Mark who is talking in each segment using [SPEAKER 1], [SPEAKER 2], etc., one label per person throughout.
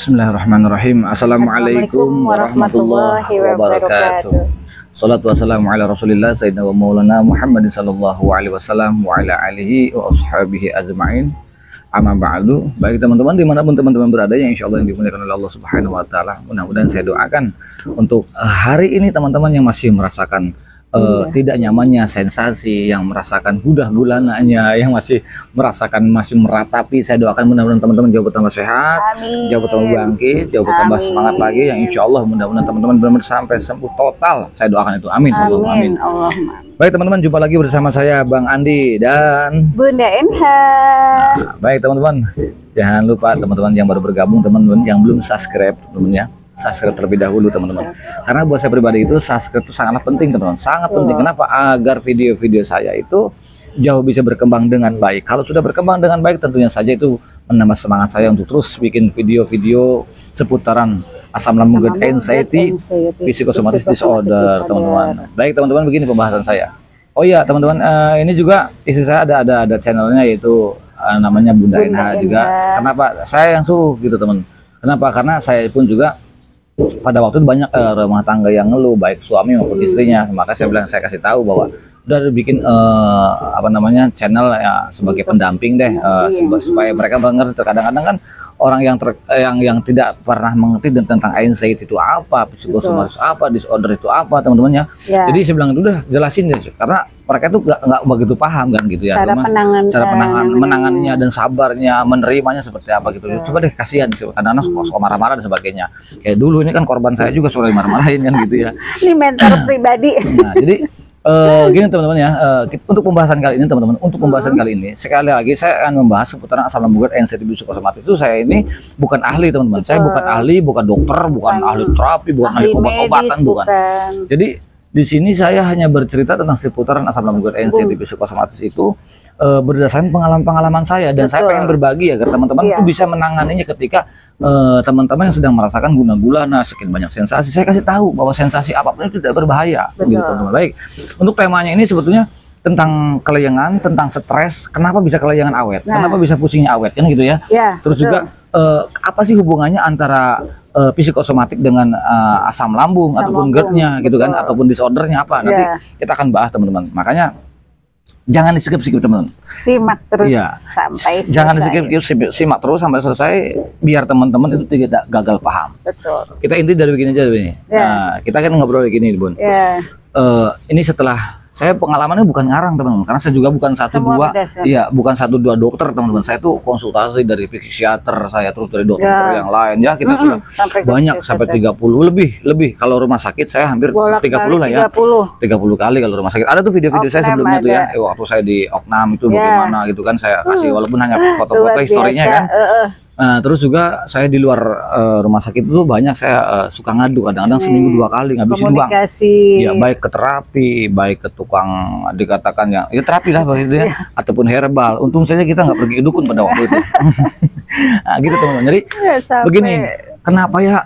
[SPEAKER 1] Bismillahirrahmanirrahim. Assalamualaikum warahmatullahi wabarakatuh. Salatu wassalamu ala Rasulillah Sayyidina wa Maulana Muhammadin sallallahu alaihi wasallam wa ala alihi wa ashabihi ajma'in. Amma ba'du. Baik teman-teman, dimanapun teman-teman berada yang insya Allah yang dimuliakan oleh Allah Subhanahu wa Ta'ala, mudah-mudahan saya doakan untuk hari ini teman-teman yang masih merasakan tidak nyamannya sensasi, yang merasakan gundah gulananya, yang masih merasakan, masih meratapi, saya doakan mudah-mudahan teman-teman jauh bertambah sehat, jauh bertambah bangkit, jauh bertambah semangat lagi, yang insya Allah mudah-mudahan teman-teman benar-benar sampai sembuh total, saya doakan itu, amin. Amin. Baik teman-teman, jumpa lagi bersama saya Bang Andi dan
[SPEAKER 2] Bunda Enha.
[SPEAKER 1] Baik teman-teman, jangan lupa teman-teman yang baru bergabung, teman-teman yang belum subscribe, teman-teman ya, subscribe terlebih dahulu teman-teman, karena buat saya pribadi itu subscribe itu sangatlah penting teman-teman, sangat penting. Kenapa? Agar video-video saya itu jauh bisa berkembang dengan baik. Kalau sudah berkembang dengan baik, tentunya saja itu menambah semangat saya untuk terus bikin video-video seputaran asam lambung dan anxiety, psikosomatis disorder teman-teman. Baik teman-teman, begini pembahasan saya. Oh iya teman-teman, ini juga istri saya ada channelnya, yaitu namanya Bunda Enha juga. Kenapa saya yang suruh gitu teman? Kenapa? Karena saya pun juga pada waktu itu banyak rumah tangga yang ngeluh, baik suami maupun istrinya. Maka saya bilang, saya kasih tahu bahwa udah bikin apa namanya channel ya, sebagai pendamping deh, supaya mereka mengerti. Kadang-kadang kan orang yang tidak pernah mengerti tentang anxiety itu apa, psikosomatis apa, disorder itu apa teman-teman ya. Jadi saya bilang udah jelasin deh, karena mereka tuh nggak begitu paham kan gitu ya, cara menanganinya dan sabarnya menerimanya seperti apa gitu. Coba deh, kasihan kadang-kadang suka marah-marah dan sebagainya. Kayak dulu ini kan korban saya juga suka marah-marahin kan gitu ya.
[SPEAKER 2] Ini mentor pribadi.
[SPEAKER 1] Nah, jadi gini teman-teman ya, untuk pembahasan kali ini teman-teman, sekali lagi saya akan membahas seputaran asam lambung dan anxiety psikosomatis. Itu saya ini bukan ahli teman-teman, saya bukan ahli, bukan dokter, bukan ahli terapi, bukan ahli obat-obatan, bukan. Jadi di sini saya hanya bercerita tentang seputaran asam lambung dan anxiety psikosomatis itu berdasarkan pengalaman-pengalaman saya, dan saya pengen berbagi agar teman-teman itu bisa menanganinya ketika teman-teman yang sedang merasakan guna-gulana, sekian banyak sensasi. Saya kasih tahu bahwa sensasi apapun itu tidak berbahaya. Gitu, teman-teman. Baik, untuk temanya ini sebetulnya tentang kelayangan, tentang stres. Kenapa bisa kelayangan awet? Kenapa bisa pusingnya awet? Kan gitu ya. Terus juga apa sih hubungannya antara psikosomatik dengan asam lambung ataupun GERD-nya gitu kan, ataupun disordernya apa? Nanti kita akan bahas teman-teman. Makanya jangan di-skip teman-teman. Simak terus sampai selesai. Jangan di-skip, simak terus sampai selesai biar teman-teman itu tidak gagal paham. Kita inti dari begini aja ini. Nah, kita kan ngobrol gini, Bun. Ini setelah saya pengalamannya bukan ngarang teman-teman, karena saya juga bukan bukan satu dua dokter teman-teman. Saya tuh konsultasi dari psikiater, saya terus dari dokter yang lain ya. Kita sudah banyak sampai 30 lebih. Kalau rumah sakit saya hampir 30 lah ya. 30 kali kalau rumah sakit. Ada tuh video-video saya sebelumnya tuh ya. Waktu saya di Oknam itu bagaimana gitu kan, saya kasih walaupun hanya foto-foto historinya kan. Nah, terus juga saya di luar rumah sakit itu banyak saya suka ngadu, kadang-kadang seminggu 2 kali ngabisin uang. Ya, baik ke terapi, baik ke tukang dikatakan ya terapi lah begitu ya, ataupun herbal. Untung saja kita nggak pergi ke dukun pada waktu itu. Nah, gitu teman-teman. Jadi begini, kenapa ya?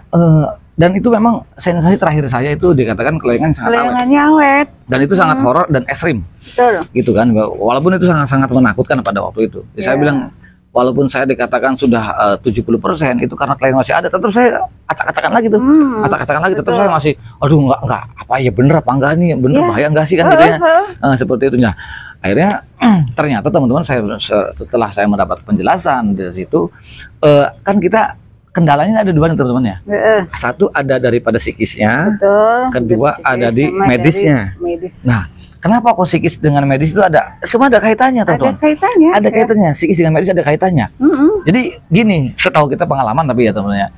[SPEAKER 1] Dan itu memang sensasi terakhir saya itu dikatakan kelayangan sangat awet. Dan itu sangat horor dan ekstrim. Gitu kan. Walaupun itu sangat-sangat menakutkan pada waktu itu. Jadi saya bilang, walaupun saya dikatakan sudah 70%, itu karena klien masih ada, tetap saya acak-acakan lagi tuh, tetap saya masih, aduh enggak, apa ya bener apa enggak nih, bener bahaya enggak sih kan gitu ya, seperti itu. Nah, akhirnya ternyata teman-teman, setelah saya mendapat penjelasan dari situ, kan kita kendalanya ada 2 teman-teman ya. Satu ada daripada psikisnya, kedua ada di medisnya. Nah, kenapa kok psikis dengan medis itu ada? Semua ada kaitannya, teman-teman. Ada kaitannya. Psikis dengan medis ada kaitannya. Jadi gini, setahu kita pengalaman tapi ya teman-teman ya.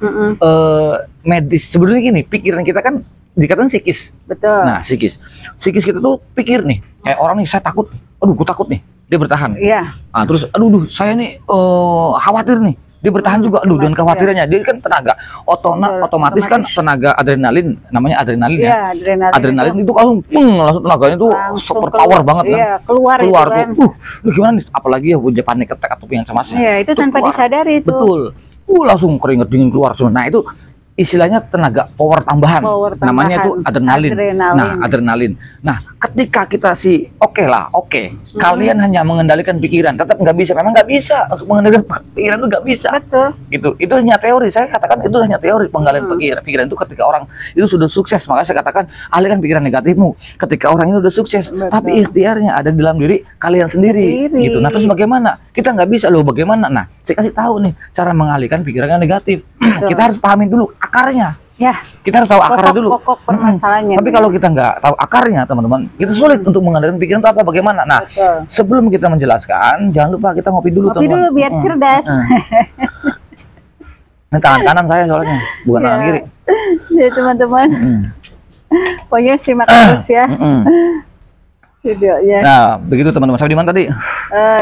[SPEAKER 1] Medis sebenarnya gini, pikiran kita kan dikatakan psikis. Nah, psikis kita tuh pikir nih, kayak orang nih, saya takut nih. Aduh, gue takut nih. Dia bertahan. Nah, terus aduh, saya nih khawatir nih. Dia bertahan juga, aduh, dengan kekhawatirannya. Dia kan tenaga otomatis kan tenaga adrenalin, namanya adrenalin ya. Adrenalin itu langsung tenaganya itu super power banget kan. Keluar tuh. Gimana nih? Apalagi ya punya panic attack atau yang cemasnya.
[SPEAKER 2] Itu tanpa disadari itu.
[SPEAKER 1] Betul. Langsung keringet dingin keluar semua. Nah, itu istilahnya tenaga power tambahan. Namanya itu adrenalin. Nah, adrenalin. Nah, ketika kita sih oke lah, kalian hanya mengendalikan pikiran, tetap nggak bisa, memang nggak bisa untuk mengendalikan pikiran itu nggak bisa.
[SPEAKER 2] Betul.
[SPEAKER 1] Gitu, itu hanya teori. Saya katakan itu hanya teori penggalian pikiran itu ketika orang itu sudah sukses. Makanya saya katakan alihkan pikiran negatifmu ketika orang ini udah sukses.
[SPEAKER 2] Betul.
[SPEAKER 1] Tapi ikhtiarnya ada di dalam diri kalian sendiri. Gitu. Nah terus bagaimana? Kita nggak bisa loh, bagaimana? Nah saya kasih tahu nih cara mengalihkan pikiran yang negatif. Kita harus pahamin dulu akarnya.
[SPEAKER 2] Ya,
[SPEAKER 1] Kita harus tahu akarnya dulu.
[SPEAKER 2] Pokok permasalahannya.
[SPEAKER 1] Tapi kalau kita nggak tahu akarnya, teman-teman, kita sulit untuk mengendalikan pikiran itu apa, bagaimana. Nah,
[SPEAKER 2] Betul.
[SPEAKER 1] sebelum kita menjelaskan, jangan lupa kita ngopi dulu,
[SPEAKER 2] Ngopi
[SPEAKER 1] teman-teman.
[SPEAKER 2] dulu biar cerdas.
[SPEAKER 1] Ini tangan kanan saya soalnya, bukan tangan kiri.
[SPEAKER 2] Ya teman-teman. Pokoknya simak terus ya videonya.
[SPEAKER 1] Nah, begitu teman-teman. Sampai di mana tadi?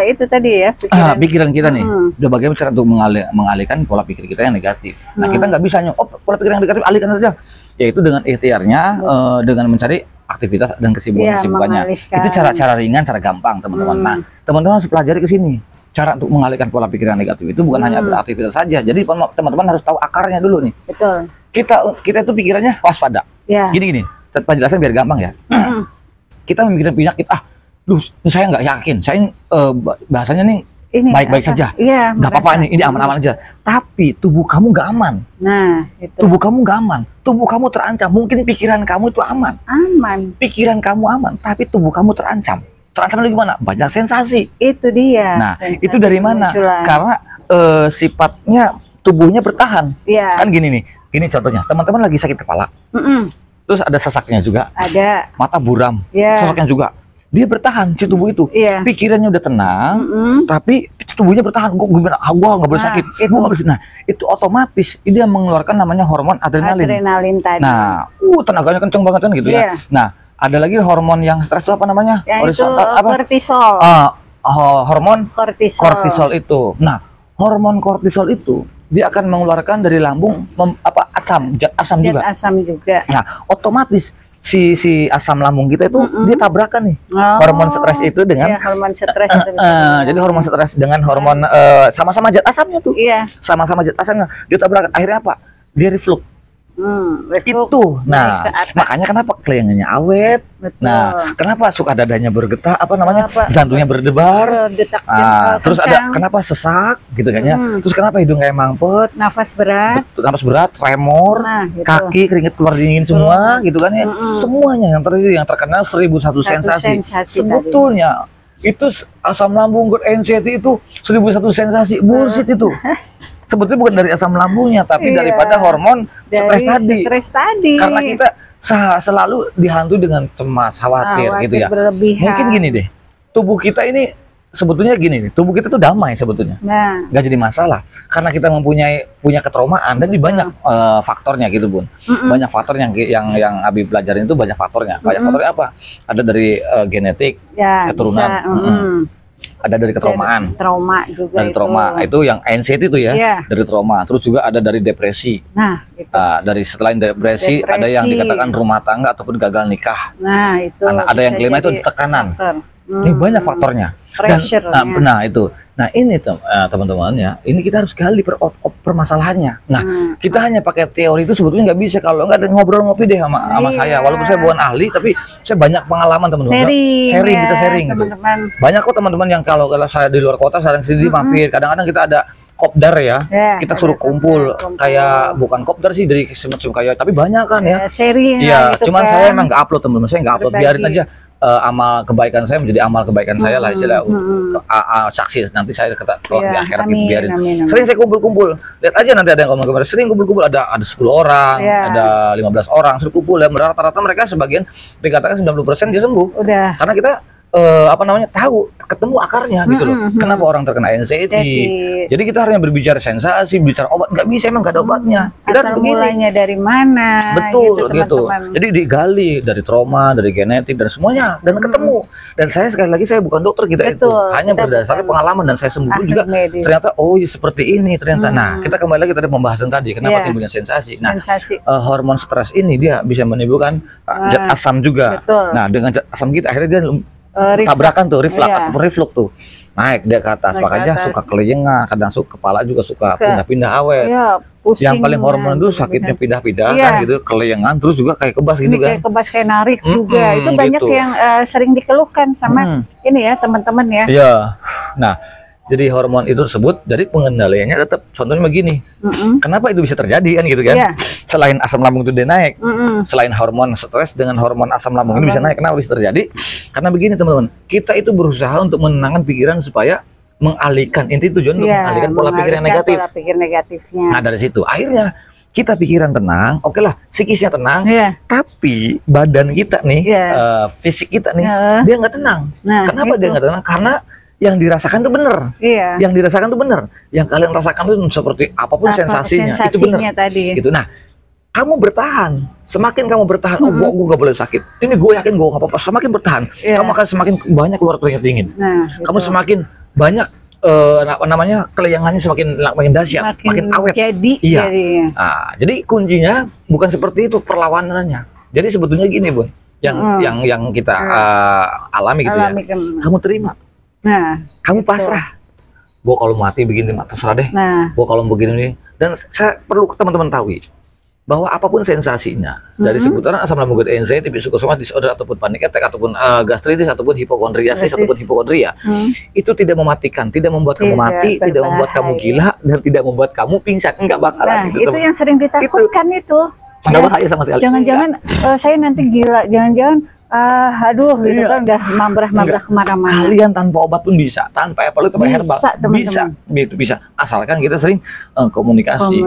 [SPEAKER 2] Itu tadi ya
[SPEAKER 1] Pikiran kita nih. Udah bagaimana cara untuk mengalihkan pola pikir kita yang negatif. Nah, kita nggak bisa pola pikir yang negatif alihkan saja. Yaitu dengan ikhtiarnya, dengan mencari aktivitas dan kesibukannya. Itu cara-cara ringan, cara gampang, teman-teman. Nah, teman-teman harus pelajari ke sini. Cara untuk mengalihkan pola pikir yang negatif itu bukan hanya beraktivitas saja. Jadi teman-teman harus tahu akarnya dulu nih.
[SPEAKER 2] Betul.
[SPEAKER 1] Kita itu pikirannya waspada.
[SPEAKER 2] Ya.
[SPEAKER 1] Gini. Penjelasan biar gampang ya. Kita memikirkan penyakit, saya nggak yakin. Saya ini bahasanya nih
[SPEAKER 2] Ini
[SPEAKER 1] baik-baik saja.
[SPEAKER 2] Iya.
[SPEAKER 1] Nggak apa-apa ini aman-aman aja. Tapi tubuh kamu nggak aman.
[SPEAKER 2] Nah, itu.
[SPEAKER 1] Tubuh kamu nggak aman. Tubuh kamu terancam. Mungkin pikiran kamu itu aman.
[SPEAKER 2] Aman.
[SPEAKER 1] Pikiran kamu aman, tapi tubuh kamu terancam. Terancam dari gimana? Banyak sensasi.
[SPEAKER 2] Itu dia.
[SPEAKER 1] Nah,
[SPEAKER 2] sensasi
[SPEAKER 1] itu dari mana?
[SPEAKER 2] kemunculan.
[SPEAKER 1] Karena sifatnya tubuhnya bertahan.
[SPEAKER 2] Iya.
[SPEAKER 1] Kan gini nih. Gini contohnya. Teman-teman lagi sakit kepala. Terus ada sesaknya juga.
[SPEAKER 2] Ada.
[SPEAKER 1] Mata buram.
[SPEAKER 2] Ya.
[SPEAKER 1] Sesaknya juga. Dia bertahan si tubuh itu.
[SPEAKER 2] Iya.
[SPEAKER 1] Pikirannya udah tenang, tapi tubuhnya bertahan. Gue nggak boleh sakit.
[SPEAKER 2] Itu.
[SPEAKER 1] Gua nggak boleh. Nah, itu otomatis dia mengeluarkan namanya hormon adrenalin.
[SPEAKER 2] Adrenalin tadi.
[SPEAKER 1] Nah, tenaganya kenceng banget kan gitu
[SPEAKER 2] Iya.
[SPEAKER 1] ya. Nah, ada lagi hormon yang stres itu apa namanya?
[SPEAKER 2] Yang itu kortisol.
[SPEAKER 1] Hormon
[SPEAKER 2] Kortisol
[SPEAKER 1] itu. Nah, hormon kortisol itu dia akan mengeluarkan dari lambung zat asam juga.
[SPEAKER 2] Zat asam juga.
[SPEAKER 1] Nah, otomatis si asam lambung kita itu dia tabrakan nih. Hormon stres itu dengan
[SPEAKER 2] hormon stres
[SPEAKER 1] jadi hormon stres dengan hormon sama-sama zat asamnya tuh.
[SPEAKER 2] Iya.
[SPEAKER 1] Sama-sama zat asamnya. Dia tabrakan. Akhirnya apa? Dia reflux. Itu. Nah, makanya kenapa kelayangannya awet.
[SPEAKER 2] Betul.
[SPEAKER 1] Nah, kenapa suka dadanya bergetar, jantungnya berdebar. Terus ada kenapa sesak gitu kan ya. Terus kenapa hidung kayak mampet,
[SPEAKER 2] nafas berat,
[SPEAKER 1] tremor,
[SPEAKER 2] gitu.
[SPEAKER 1] kaki keringet keluar dingin semua gitu kan ya. Semuanya yang terkenal 1001 sensasi. Sebetulnya itu asam lambung good anxiety itu 1001 sensasi. Bullshit itu. Sebetulnya bukan dari asam lambungnya, tapi daripada hormon stres tadi. Karena kita selalu dihantui dengan cemas, khawatir gitu ya.
[SPEAKER 2] Berlebihan.
[SPEAKER 1] Mungkin gini deh, tubuh kita ini sebetulnya gini nih, tubuh kita tuh damai sebetulnya.
[SPEAKER 2] Nah,
[SPEAKER 1] nggak jadi masalah karena kita punya ketraumaan dan banyak faktornya gitu Bun. Banyak faktor yang Abi pelajarin itu banyak faktornya. Banyak faktornya apa? Ada dari genetik, keturunan. Ada dari ketraumaan,
[SPEAKER 2] trauma juga
[SPEAKER 1] dari trauma itu yang anxiety itu ya, dari trauma. Terus juga ada dari depresi.
[SPEAKER 2] Nah, itu.
[SPEAKER 1] Dari selain depresi ada yang dikatakan rumah tangga ataupun gagal nikah.
[SPEAKER 2] Nah, itu.
[SPEAKER 1] Ada yang kelima itu tekanan. Ini banyak faktornya. Nah itu. Nah ini teman-teman ya, ini kita harus gali permasalahannya. Nah kita hanya pakai teori itu sebetulnya nggak bisa kalau nggak ngobrol ngopi deh sama saya. Walaupun saya bukan ahli, tapi saya banyak pengalaman teman-teman. Sharing gitu. Banyak kok teman-teman yang kalau saya di luar kota sering sendiri mampir. Kadang-kadang kita ada kopdar ya, kita suruh kumpul kayak bukan kopdar sih dari semacam kayak, tapi banyak kan ya.
[SPEAKER 2] Sharing.
[SPEAKER 1] Iya, cuman saya emang nggak upload teman-teman, saya nggak upload, biarin aja. Amal kebaikan saya menjadi amal kebaikan saya lah istilah saksi nanti saya kalau di akhirat gitu biarin. Sering saya kumpul-kumpul, lihat aja nanti ada yang kemarin sering kumpul-kumpul ada 10 orang, ada 15 orang suruh kumpul dan rata-rata mereka sebagian dikatakan 90% dia sembuh. Udah. Karena kita tahu ketemu akarnya gitu loh. Kenapa orang terkena anxiety? Jadi kita hanya berbicara sensasi, bicara obat nggak bisa, emang nggak ada obatnya. Kita harus begini.
[SPEAKER 2] Mulainya dari mana?
[SPEAKER 1] Betul gitu. Jadi digali dari trauma, dari genetik dan semuanya dan ketemu. Dan saya sekali lagi saya bukan dokter itu hanya berdasarkan pengalaman dan saya sembuh juga. Ternyata seperti ini ternyata. Nah kita kembali lagi tadi pembahasan tadi kenapa timbulnya sensasi. Nah hormon stres ini dia bisa menimbulkan zat asam juga. Nah dengan zat asam kita akhirnya dia tabrakan tuh, reflux
[SPEAKER 2] Iya.
[SPEAKER 1] ataupun reflux tuh. Naik dia ke atas,
[SPEAKER 2] Naik ke
[SPEAKER 1] makanya
[SPEAKER 2] atas.
[SPEAKER 1] suka keleyengan, kadang suka kepala juga suka pindah-pindah awet.
[SPEAKER 2] Iya, pusing.
[SPEAKER 1] Yang paling hormon itu
[SPEAKER 2] berlebihan.
[SPEAKER 1] sakitnya pindah-pindah
[SPEAKER 2] Iya.
[SPEAKER 1] kan gitu, keleyengan terus juga kayak kebas gitu
[SPEAKER 2] Ini
[SPEAKER 1] kan.
[SPEAKER 2] kayak kebas kayak narik juga.
[SPEAKER 1] Mm-mm,
[SPEAKER 2] Itu banyak
[SPEAKER 1] gitu.
[SPEAKER 2] yang sering dikeluhkan sama ini ya teman-teman ya.
[SPEAKER 1] Iya. Nah, jadi hormon itu tersebut, jadi pengendaliannya tetap contohnya begini.
[SPEAKER 2] Mm-mm.
[SPEAKER 1] Kenapa itu bisa terjadi kan gitu kan?
[SPEAKER 2] Iya.
[SPEAKER 1] Selain asam lambung itu dia naik,
[SPEAKER 2] Mm-mm.
[SPEAKER 1] selain hormon stres dengan hormon asam lambung ini bisa naik. Kenapa bisa terjadi? Karena begini teman-teman, kita itu berusaha untuk menenangkan pikiran supaya mengalihkan, inti tujuan untuk
[SPEAKER 2] Iya,
[SPEAKER 1] mengalihkan pola pikir yang
[SPEAKER 2] mengalihkan
[SPEAKER 1] negatif.
[SPEAKER 2] Pola pikir negatifnya.
[SPEAKER 1] Nah dari situ akhirnya kita pikiran tenang, oke lah, psikisnya tenang,
[SPEAKER 2] Iya.
[SPEAKER 1] tapi badan kita nih,
[SPEAKER 2] Iya.
[SPEAKER 1] fisik kita nih,
[SPEAKER 2] Heeh.
[SPEAKER 1] dia nggak tenang.
[SPEAKER 2] Nah,
[SPEAKER 1] Kenapa dia
[SPEAKER 2] itu.
[SPEAKER 1] nggak tenang? Karena yang dirasakan tuh bener.
[SPEAKER 2] Iya.
[SPEAKER 1] Yang dirasakan tuh bener. Yang kalian rasakan tuh seperti apapun
[SPEAKER 2] Apa
[SPEAKER 1] sensasinya, itu bener.
[SPEAKER 2] tadi.
[SPEAKER 1] Gitu. Nah, kamu bertahan. Semakin kamu bertahan, oh
[SPEAKER 2] Mm-mm.
[SPEAKER 1] gua gak boleh sakit. Ini gue yakin gue gak apa-apa. Semakin bertahan,
[SPEAKER 2] Iya.
[SPEAKER 1] kamu akan semakin banyak keluar keringat dingin.
[SPEAKER 2] Nah,
[SPEAKER 1] Kamu
[SPEAKER 2] gitu.
[SPEAKER 1] semakin banyak apa namanya keleyangannya makin dahsyat, makin awet.
[SPEAKER 2] Jadi,
[SPEAKER 1] Iya.
[SPEAKER 2] jadinya.
[SPEAKER 1] Nah, jadi kuncinya bukan seperti itu perlawanannya. Jadi sebetulnya gini, Bun. Yang kita alami gitu ya.
[SPEAKER 2] Alami
[SPEAKER 1] Kamu terima,
[SPEAKER 2] Nah,
[SPEAKER 1] kamu pasrah. Gue kalau mati begini terserah deh.
[SPEAKER 2] nah,
[SPEAKER 1] Gue kalau begini nih. Dan saya perlu teman-teman tahu bahwa apapun sensasinya dari seputaran asam lambung gut, anxiety, psikosomatis disorder ataupun panic attack ataupun gastritis ataupun hipokondriasis
[SPEAKER 2] Gastritis.
[SPEAKER 1] ataupun hipokondria itu tidak mematikan, tidak membuat kamu
[SPEAKER 2] Tidak
[SPEAKER 1] mati, tidak membuat kamu
[SPEAKER 2] berbahaya.
[SPEAKER 1] gila dan tidak membuat kamu pingsan, enggak bakalan
[SPEAKER 2] nah
[SPEAKER 1] gitu.
[SPEAKER 2] itu
[SPEAKER 1] teman.
[SPEAKER 2] yang sering ditakutkan itu.
[SPEAKER 1] Enggak bahaya sama sekali.
[SPEAKER 2] Jangan-jangan saya nanti gila, jangan-jangan aduh gitu
[SPEAKER 1] Iya.
[SPEAKER 2] kan udah mambrah kemana-mana.
[SPEAKER 1] Kalian tanpa obat pun bisa, tanpa apel itu
[SPEAKER 2] Bisa,
[SPEAKER 1] herbal
[SPEAKER 2] teman-teman.
[SPEAKER 1] bisa, gitu bisa. Asalkan kita sering komunikasi,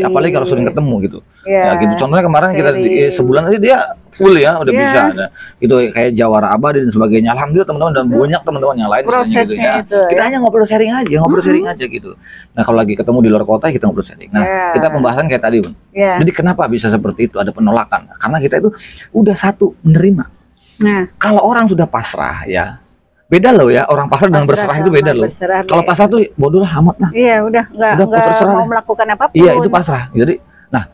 [SPEAKER 1] apalagi kalau sering ketemu gitu.
[SPEAKER 2] Ya,
[SPEAKER 1] Ya gitu. Contohnya kemarin kita
[SPEAKER 2] sering.
[SPEAKER 1] sebulan aja dia full ya, udah
[SPEAKER 2] Iya.
[SPEAKER 1] bisa. Nah, gitu kayak Jawara Abadi dan sebagainya. Alhamdulillah teman-teman dan banyak teman-teman yang lain misalnya gitu
[SPEAKER 2] Prosesnya
[SPEAKER 1] ya.
[SPEAKER 2] itu,
[SPEAKER 1] Kita
[SPEAKER 2] ya.
[SPEAKER 1] hanya ngobrol sharing aja, gitu. Nah kalau lagi ketemu di luar kota kita ngobrol sharing. Nah
[SPEAKER 2] Iya.
[SPEAKER 1] kita pembahasan kayak tadi, Bun.
[SPEAKER 2] Ya.
[SPEAKER 1] Jadi kenapa bisa seperti itu? Ada penolakan. Karena kita itu udah satu menerima.
[SPEAKER 2] Nah,
[SPEAKER 1] Kalau orang sudah pasrah ya, beda loh ya. Orang pasrah dengan berserah itu
[SPEAKER 2] sama
[SPEAKER 1] beda loh.
[SPEAKER 2] berserah
[SPEAKER 1] Kalau
[SPEAKER 2] beda.
[SPEAKER 1] pasrah tuh bodoh lah amat lah.
[SPEAKER 2] iya udah
[SPEAKER 1] Udah,
[SPEAKER 2] nggak
[SPEAKER 1] terserah
[SPEAKER 2] mau
[SPEAKER 1] deh.
[SPEAKER 2] melakukan apapun.
[SPEAKER 1] Iya itu pasrah. Jadi, nah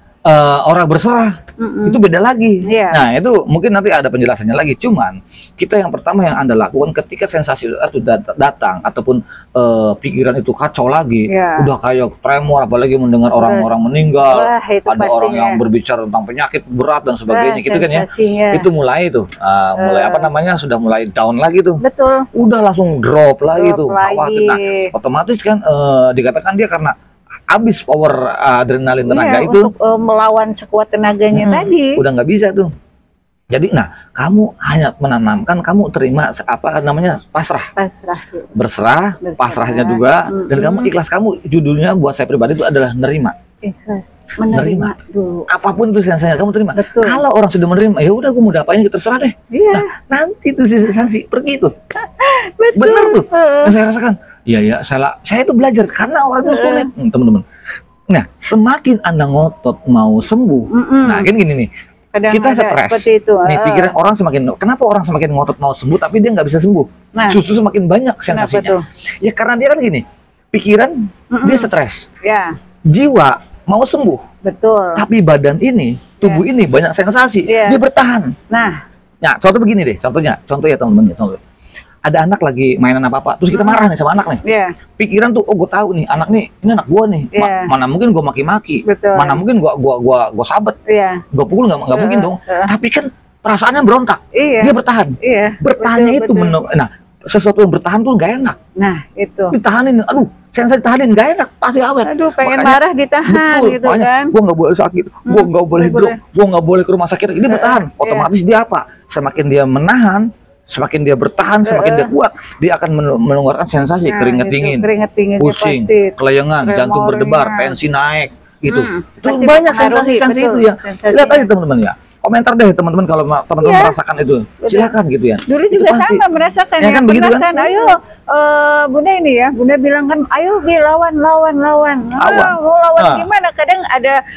[SPEAKER 1] orang berserah
[SPEAKER 2] Mm-mm.
[SPEAKER 1] itu beda lagi.
[SPEAKER 2] Iya.
[SPEAKER 1] Nah itu mungkin nanti ada penjelasannya lagi. Cuman kita yang pertama yang Anda lakukan ketika sensasi itu datang ataupun pikiran itu kacau lagi,
[SPEAKER 2] Iya.
[SPEAKER 1] udah kayak tremor, apalagi mendengar orang-orang meninggal,
[SPEAKER 2] Wah, itu
[SPEAKER 1] ada orang
[SPEAKER 2] pastinya.
[SPEAKER 1] yang berbicara tentang penyakit berat dan sebagainya, gitu kan ya.
[SPEAKER 2] Sensasinya.
[SPEAKER 1] Itu mulai tuh, mulai apa namanya sudah mulai down lagi tuh.
[SPEAKER 2] Betul.
[SPEAKER 1] Udah langsung drop lagi
[SPEAKER 2] Drop
[SPEAKER 1] tuh.
[SPEAKER 2] lagi.
[SPEAKER 1] Nah, otomatis kan dikatakan dia karena habis power adrenalin tenaga
[SPEAKER 2] Iya,
[SPEAKER 1] itu
[SPEAKER 2] untuk melawan sekuat tenaganya tadi.
[SPEAKER 1] udah nggak bisa tuh. Jadi, nah kamu hanya menanamkan, kamu terima apa namanya pasrah,
[SPEAKER 2] Pasrah.
[SPEAKER 1] berserah,
[SPEAKER 2] Berserah.
[SPEAKER 1] pasrahnya juga, dan kamu ikhlas. Kamu judulnya buat saya pribadi itu adalah nerima.
[SPEAKER 2] Ikhlas. Menerima dulu.
[SPEAKER 1] Apapun itu sensasinya kamu terima.
[SPEAKER 2] Betul.
[SPEAKER 1] Kalau orang sudah menerima, ya udah gue mau dapain gitu terserah deh.
[SPEAKER 2] Iya.
[SPEAKER 1] Nanti tuh si sensasi pergi tuh.
[SPEAKER 2] Betul.
[SPEAKER 1] Bener tuh.
[SPEAKER 2] Heeh.
[SPEAKER 1] Yang saya rasakan. Iya ya, saya itu belajar karena orang itu sulit, teman-teman. Nah, semakin Anda ngotot mau sembuh,
[SPEAKER 2] Mm-mm.
[SPEAKER 1] nah kan gini nih,
[SPEAKER 2] Kadang
[SPEAKER 1] kita
[SPEAKER 2] ada
[SPEAKER 1] stres.
[SPEAKER 2] seperti itu.
[SPEAKER 1] Nih pikiran orang kenapa orang semakin ngotot mau sembuh tapi dia nggak bisa sembuh?
[SPEAKER 2] Nah,
[SPEAKER 1] Justru semakin banyak
[SPEAKER 2] kenapa
[SPEAKER 1] sensasinya.
[SPEAKER 2] tuh?
[SPEAKER 1] Ya karena dia kan gini, pikiran dia stres,
[SPEAKER 2] Ya,
[SPEAKER 1] jiwa mau sembuh,
[SPEAKER 2] betul.
[SPEAKER 1] tapi badan ini, tubuh ini banyak sensasi,
[SPEAKER 2] Iya.
[SPEAKER 1] dia bertahan.
[SPEAKER 2] Nah,
[SPEAKER 1] Nah, contoh begini deh, contoh ya teman-teman ya, contoh. Ada anak lagi mainan apa terus kita marah nih sama anak nih.
[SPEAKER 2] ya,
[SPEAKER 1] Pikiran tuh, oh gue tahu nih, anak nih, ini anak gue nih.
[SPEAKER 2] Iya.
[SPEAKER 1] Mana mungkin gue maki-maki,
[SPEAKER 2] Betul.
[SPEAKER 1] mana mungkin gue sabet,
[SPEAKER 2] iya,
[SPEAKER 1] gue pukul nggak mungkin dong. Tapi kan perasaannya berontak,
[SPEAKER 2] iya,
[SPEAKER 1] dia bertahan.
[SPEAKER 2] iya.
[SPEAKER 1] Bertahannya
[SPEAKER 2] Betul,
[SPEAKER 1] itu
[SPEAKER 2] betul.
[SPEAKER 1] nah sesuatu yang bertahan tuh gak enak,
[SPEAKER 2] Nah, itu.
[SPEAKER 1] ditahanin, aduh sensasi ditahanin gak enak, pasti awet.
[SPEAKER 2] Aduh, pengen
[SPEAKER 1] Makanya-
[SPEAKER 2] marah ditahan
[SPEAKER 1] Betul,
[SPEAKER 2] gitu
[SPEAKER 1] makanya
[SPEAKER 2] kan.
[SPEAKER 1] gue nggak boleh sakit, gue nggak boleh
[SPEAKER 2] nggak
[SPEAKER 1] drop, gue nggak boleh ke rumah sakit, ini bertahan.
[SPEAKER 2] Iya.
[SPEAKER 1] Otomatis dia apa, semakin dia menahan, semakin dia bertahan, semakin dia kuat, dia akan mengeluarkan sensasi
[SPEAKER 2] Nah,
[SPEAKER 1] keringat
[SPEAKER 2] itu,
[SPEAKER 1] dingin,
[SPEAKER 2] keringat dinginnya
[SPEAKER 1] pusing,
[SPEAKER 2] pasti.
[SPEAKER 1] kelayangan, jantung
[SPEAKER 2] Tremornya.
[SPEAKER 1] berdebar, tensi naik, gitu. Itu
[SPEAKER 2] Pasti
[SPEAKER 1] banyak
[SPEAKER 2] mempengaruhi,
[SPEAKER 1] sensasi-sensasi
[SPEAKER 2] betul,
[SPEAKER 1] itu ya.
[SPEAKER 2] sensasinya.
[SPEAKER 1] Lihat aja teman-teman ya. Komentar deh teman-teman kalau teman-teman
[SPEAKER 2] Iya.
[SPEAKER 1] merasakan itu. Silakan gitu ya.
[SPEAKER 2] Dulu
[SPEAKER 1] Itu
[SPEAKER 2] juga
[SPEAKER 1] pasti.
[SPEAKER 2] sama merasakan
[SPEAKER 1] Ya
[SPEAKER 2] ya,
[SPEAKER 1] kan, begitu
[SPEAKER 2] pernah
[SPEAKER 1] kan?
[SPEAKER 2] Ayo, Bunda ini ya, Bunda bilang kan, ayo Bi lawan.
[SPEAKER 1] Lawan.
[SPEAKER 2] Mau lawan
[SPEAKER 1] Nah.
[SPEAKER 2] gimana? Kadang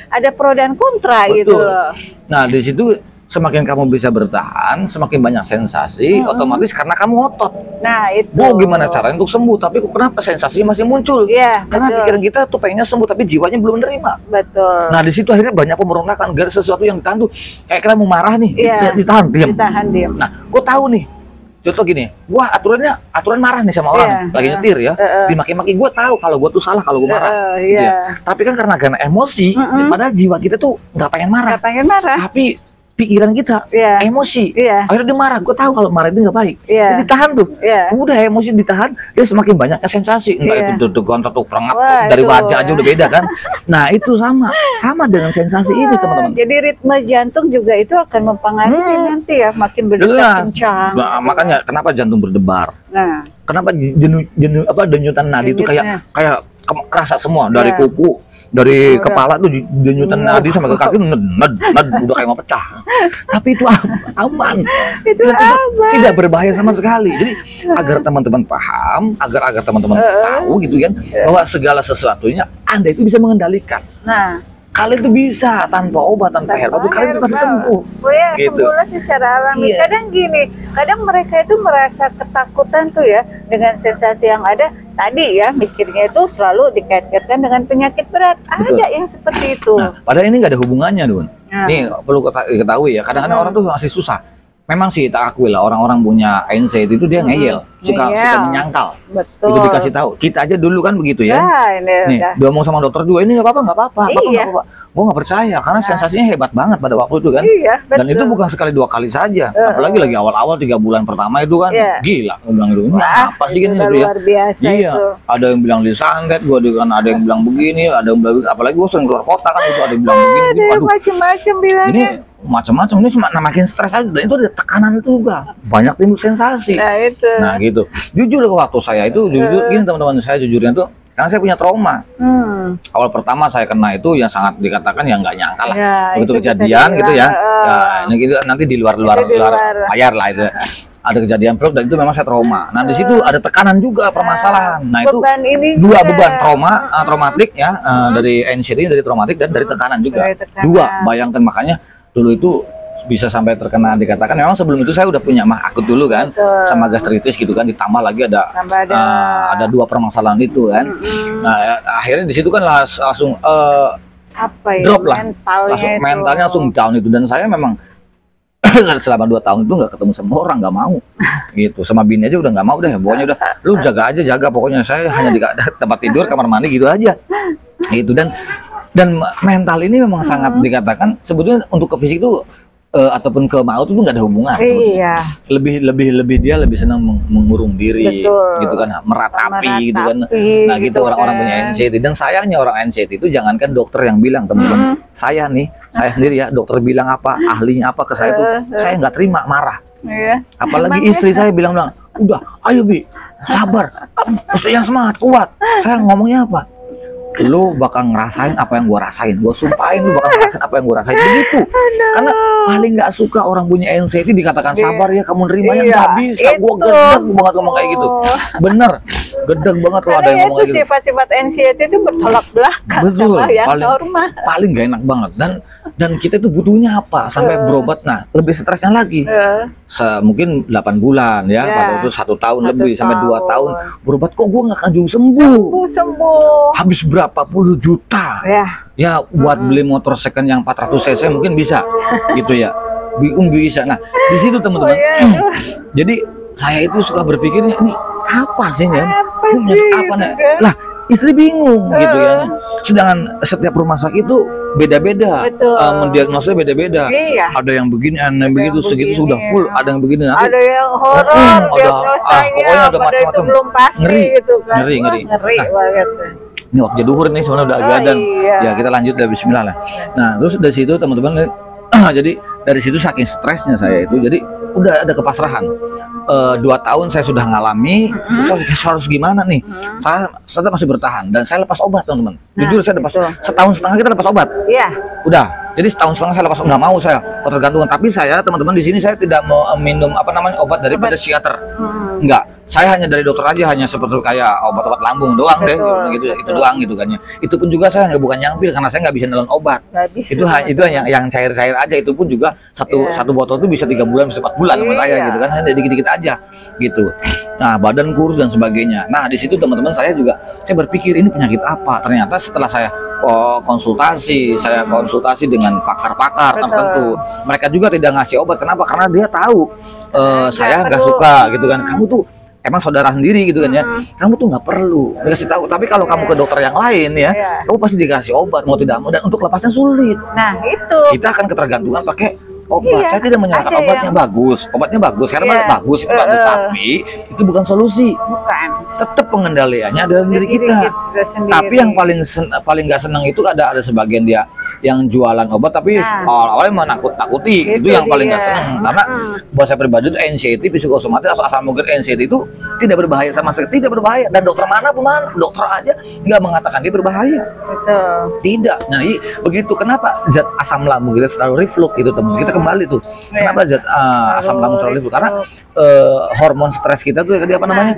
[SPEAKER 2] ada pro dan kontra gitu
[SPEAKER 1] Betul.
[SPEAKER 2] loh.
[SPEAKER 1] Nah, di situ semakin kamu bisa bertahan, semakin banyak sensasi, otomatis karena kamu otot.
[SPEAKER 2] Nah, itu.
[SPEAKER 1] Mau gimana caranya untuk sembuh, tapi kok kenapa sensasinya masih muncul?
[SPEAKER 2] Iya,
[SPEAKER 1] Karena
[SPEAKER 2] betul.
[SPEAKER 1] pikiran kita tuh pengennya sembuh, tapi jiwanya belum menerima.
[SPEAKER 2] Betul.
[SPEAKER 1] Nah, di situ akhirnya banyak pemberontakan, gara sesuatu yang ditahan tuh, kayak kita mau marah nih,
[SPEAKER 2] Iya.
[SPEAKER 1] ditahan, diam.
[SPEAKER 2] Ditahan diam.
[SPEAKER 1] Nah, gue tahu nih, contoh gini, gua aturan marah nih sama orang lagi nyetir ya, dimaki-maki, gua tahu kalau gua tuh salah kalau gua marah, gitu ya. Tapi kan karena emosi, padahal jiwa kita tuh nggak pengen marah, tapi pikiran kita emosi, akhirnya dia marah. Gue tahu kalau marah itu nggak baik, dia ditahan tuh, udah emosi ditahan, dia semakin banyaknya sensasi, entah itu deg-degan, tetuk perengat, dari wajah aja udah beda kan. Nah itu sama dengan sensasi ini teman-teman.
[SPEAKER 2] Jadi ritme jantung juga itu akan mempengaruhi nanti ya, makin berdetak kencang.
[SPEAKER 1] Nah, makanya kenapa jantung berdebar?
[SPEAKER 2] Nah,
[SPEAKER 1] kenapa denyutan nadi itu kayak kerasa semua dari kuku, dari kepala tuh denyutan nadi sampai ke kaki ned udah kayak mau pecah. Tapi itu aman. Itu aman. Tidak berbahaya sama sekali. Jadi agar teman-teman paham, agar teman-teman tahu gitu kan, bahwa segala sesuatunya Anda itu bisa mengendalikan. Nah, kalian tuh bisa tanpa obat, tanpa herbal, kalian tuh pasti sembuh.
[SPEAKER 2] Oh ya, gitu. Sembuhlah secara alami. Kadang gini, kadang mereka itu merasa ketakutan tuh ya dengan sensasi yang ada. Tadi ya mikirnya itu selalu dikait-kaitkan dengan penyakit berat. Ada yang seperti itu.
[SPEAKER 1] Nah, padahal ini nggak ada hubungannya, Dun. Nih perlu ketahui ya. Kadang-kadang orang tuh masih susah. Memang sih tak akui lah, orang-orang punya anxiety itu dia ngeyel, suka menyangkal. Betul. Itu dikasih tahu. Kita aja dulu kan begitu ya. Nih, dia ngomong sama dokter juga, ini nggak apa-apa. Gue nggak percaya karena sensasinya hebat banget pada waktu itu kan. Dan itu bukan sekali 2 kali saja. Apalagi lagi awal-awal 3 bulan pertama itu kan gila. Gue bilang itu, ini apa sih gini gitu ya? Iya. Ada yang bilang disantet, ada yang bilang begini, ada yang bilang, apalagi gue sering keluar kota kan itu ada yang bilang begini. Waduh,
[SPEAKER 2] macam-macam bilangnya.
[SPEAKER 1] Ini macam-macam, ini makin stres aja. Dan itu ada tekanan itu juga, banyak timbul sensasi. Nah gitu. Jujur ke waktu saya itu, jujur gini teman-teman, saya jujurnya tuh karena saya punya trauma. Awal pertama saya kena itu yang sangat dikatakan yang nggak nyangka lah. Begitu kejadian gitu ya. Ini gitu, nanti di luar layar lah itu. Ada kejadian perut dan itu memang saya trauma. Nah di situ ada tekanan juga permasalahan. Nah itu dua beban traumatik ya, dari anxiety, dari traumatik dan dari tekanan juga. Dua, bayangkan makanya dulu itu bisa sampai terkena, dikatakan memang sebelum itu saya udah punya mah akut dulu kan. Sama gastritis gitu kan, ditambah lagi ada 2 permasalahan itu kan. Nah akhirnya di situ kan langsung drop lah, langsung mentalnya langsung down itu. Dan saya memang selama 2 tahun itu nggak ketemu sama orang, nggak mau gitu, sama bini aja udah nggak mau deh, pokoknya udah lu jaga pokoknya, saya hanya di tempat tidur, kamar mandi gitu aja gitu. Dan mental ini memang sangat dikatakan sebetulnya untuk ke fisik itu ataupun ke maut itu nggak ada hubungan. Lebih dia lebih senang mengurung diri. Betul. Gitu kan, meratapi gitu kan. Nah gitu orang-orang punya anxiety. Dan sayangnya orang anxiety itu jangankan dokter yang bilang, teman-teman, saya sendiri ya, dokter bilang apa, ahlinya apa ke saya tuh, saya nggak terima, marah. Apalagi istri saya bilang, udah ayo Bi, sabar, yang semangat, kuat. Saya ngomongnya apa, lu bakal ngerasain apa yang gua rasain, gua sumpahin lu bakal ngerasain apa yang gua rasain, begitu. Karena paling nggak suka orang punya anxiety dikatakan sabar ya, kamu nerimanya nggak bisa. Gua gedeg banget ngomong kayak gitu, bener, gedeg banget kalau ada yang ngomong kayak gitu.
[SPEAKER 2] Sifat-sifat anxiety itu bertolak belakang sama yang normal.
[SPEAKER 1] Paling gak enak banget. Dan kita itu butuhnya apa sampai berobat. Nah lebih stresnya lagi, mungkin 8 bulan ya, pada itu 1 tahun lebih sampai 2 tahun berobat, kok gua nggak kunjung sembuh. Habis berapa puluh juta ya buat beli motor second yang 400 cc mungkin bisa gitu ya, bisa. Nah di situ teman-teman, jadi saya itu suka berpikirnya, ini apa sih ya, apa nih lah, istri bingung gitu ya. Sedangkan setiap rumah sakit itu beda-beda, mendiagnosnya beda-beda. Ada yang begini, ada yang begitu, segitu sudah full, ada yang begini, nanti
[SPEAKER 2] ada yang horor,
[SPEAKER 1] pokoknya ada macam-macam,
[SPEAKER 2] belum pasti gitu kan.
[SPEAKER 1] Ngeri
[SPEAKER 2] banget.
[SPEAKER 1] Ini waktu duhur nih sebenarnya udah agak adan. Ya kita lanjut dari bismillah lah. Nah terus dari situ teman-teman, jadi dari situ saking stresnya saya itu, jadi udah ada kepasrahan. 2 tahun saya sudah ngalami, saya harus gimana nih? Saya masih bertahan dan saya lepas obat teman-teman. Jujur saya lepas, 1,5 tahun kita lepas obat. Udah, jadi 1,5 tahun saya lepas, nggak mau saya ketergantungan. Tapi saya teman-teman di sini saya tidak mau minum obat daripada psikiater. Enggak. Saya hanya dari dokter aja, hanya seperti kayak obat-obat lambung doang deh, gitu, itu doang gitu kan ya. Itu pun juga saya bukan nyambil karena saya nggak bisa nelan obat. Itu yang cair-cair aja, itu pun juga satu botol itu bisa 3 bulan, bisa 4 bulan sama saya gitu kan, hanya dikit-dikit aja gitu. Nah, badan kurus dan sebagainya. Nah, di situ teman-teman saya berpikir ini penyakit apa. Ternyata setelah saya konsultasi dengan pakar-pakar
[SPEAKER 2] Betul.
[SPEAKER 1] tertentu, mereka juga tidak ngasih obat. Kenapa? Karena dia tahu saya nggak
[SPEAKER 2] perlu.
[SPEAKER 1] suka gitu kan. Kamu tuh emang saudara sendiri gitu kan ya. Kamu tuh nggak perlu dikasih tahu. Tapi kalau kamu ke dokter yang lain ya,
[SPEAKER 2] Iya.
[SPEAKER 1] kamu pasti dikasih obat mau tidak mau, dan untuk lepasnya sulit.
[SPEAKER 2] Nah, itu.
[SPEAKER 1] Kita akan ketergantungan pakai obat.
[SPEAKER 2] Iya,
[SPEAKER 1] Saya tidak menyalahkan
[SPEAKER 2] ada
[SPEAKER 1] obatnya
[SPEAKER 2] yang-
[SPEAKER 1] obatnya bagus, karena
[SPEAKER 2] Iya.
[SPEAKER 1] bagus itu bagus, tapi itu bukan solusi.
[SPEAKER 2] Bukan.
[SPEAKER 1] Tetap pengendaliannya ada di diri kita.
[SPEAKER 2] sendiri.
[SPEAKER 1] Tapi yang paling nggak senang itu ada sebagian dia yang jualan obat tapi
[SPEAKER 2] Nah.
[SPEAKER 1] awal-awalnya menakut-nakuti. Itu
[SPEAKER 2] Itu
[SPEAKER 1] yang paling nggak
[SPEAKER 2] dia.
[SPEAKER 1] senang, karena buat saya pribadi itu NCT psikosomatis atau asam lambung NCT itu tidak berbahaya sama sekali, tidak berbahaya, dan dokter dokter aja nggak mengatakan dia berbahaya.
[SPEAKER 2] Betul.
[SPEAKER 1] Tidak. Nah, begitu. Kenapa zat asam lambung kita selalu reflux itu, teman? Kita kembali tuh. Kenapa zat asam lambung selalu reflux? Karena hormon stres kita tuh tadi apa namanya?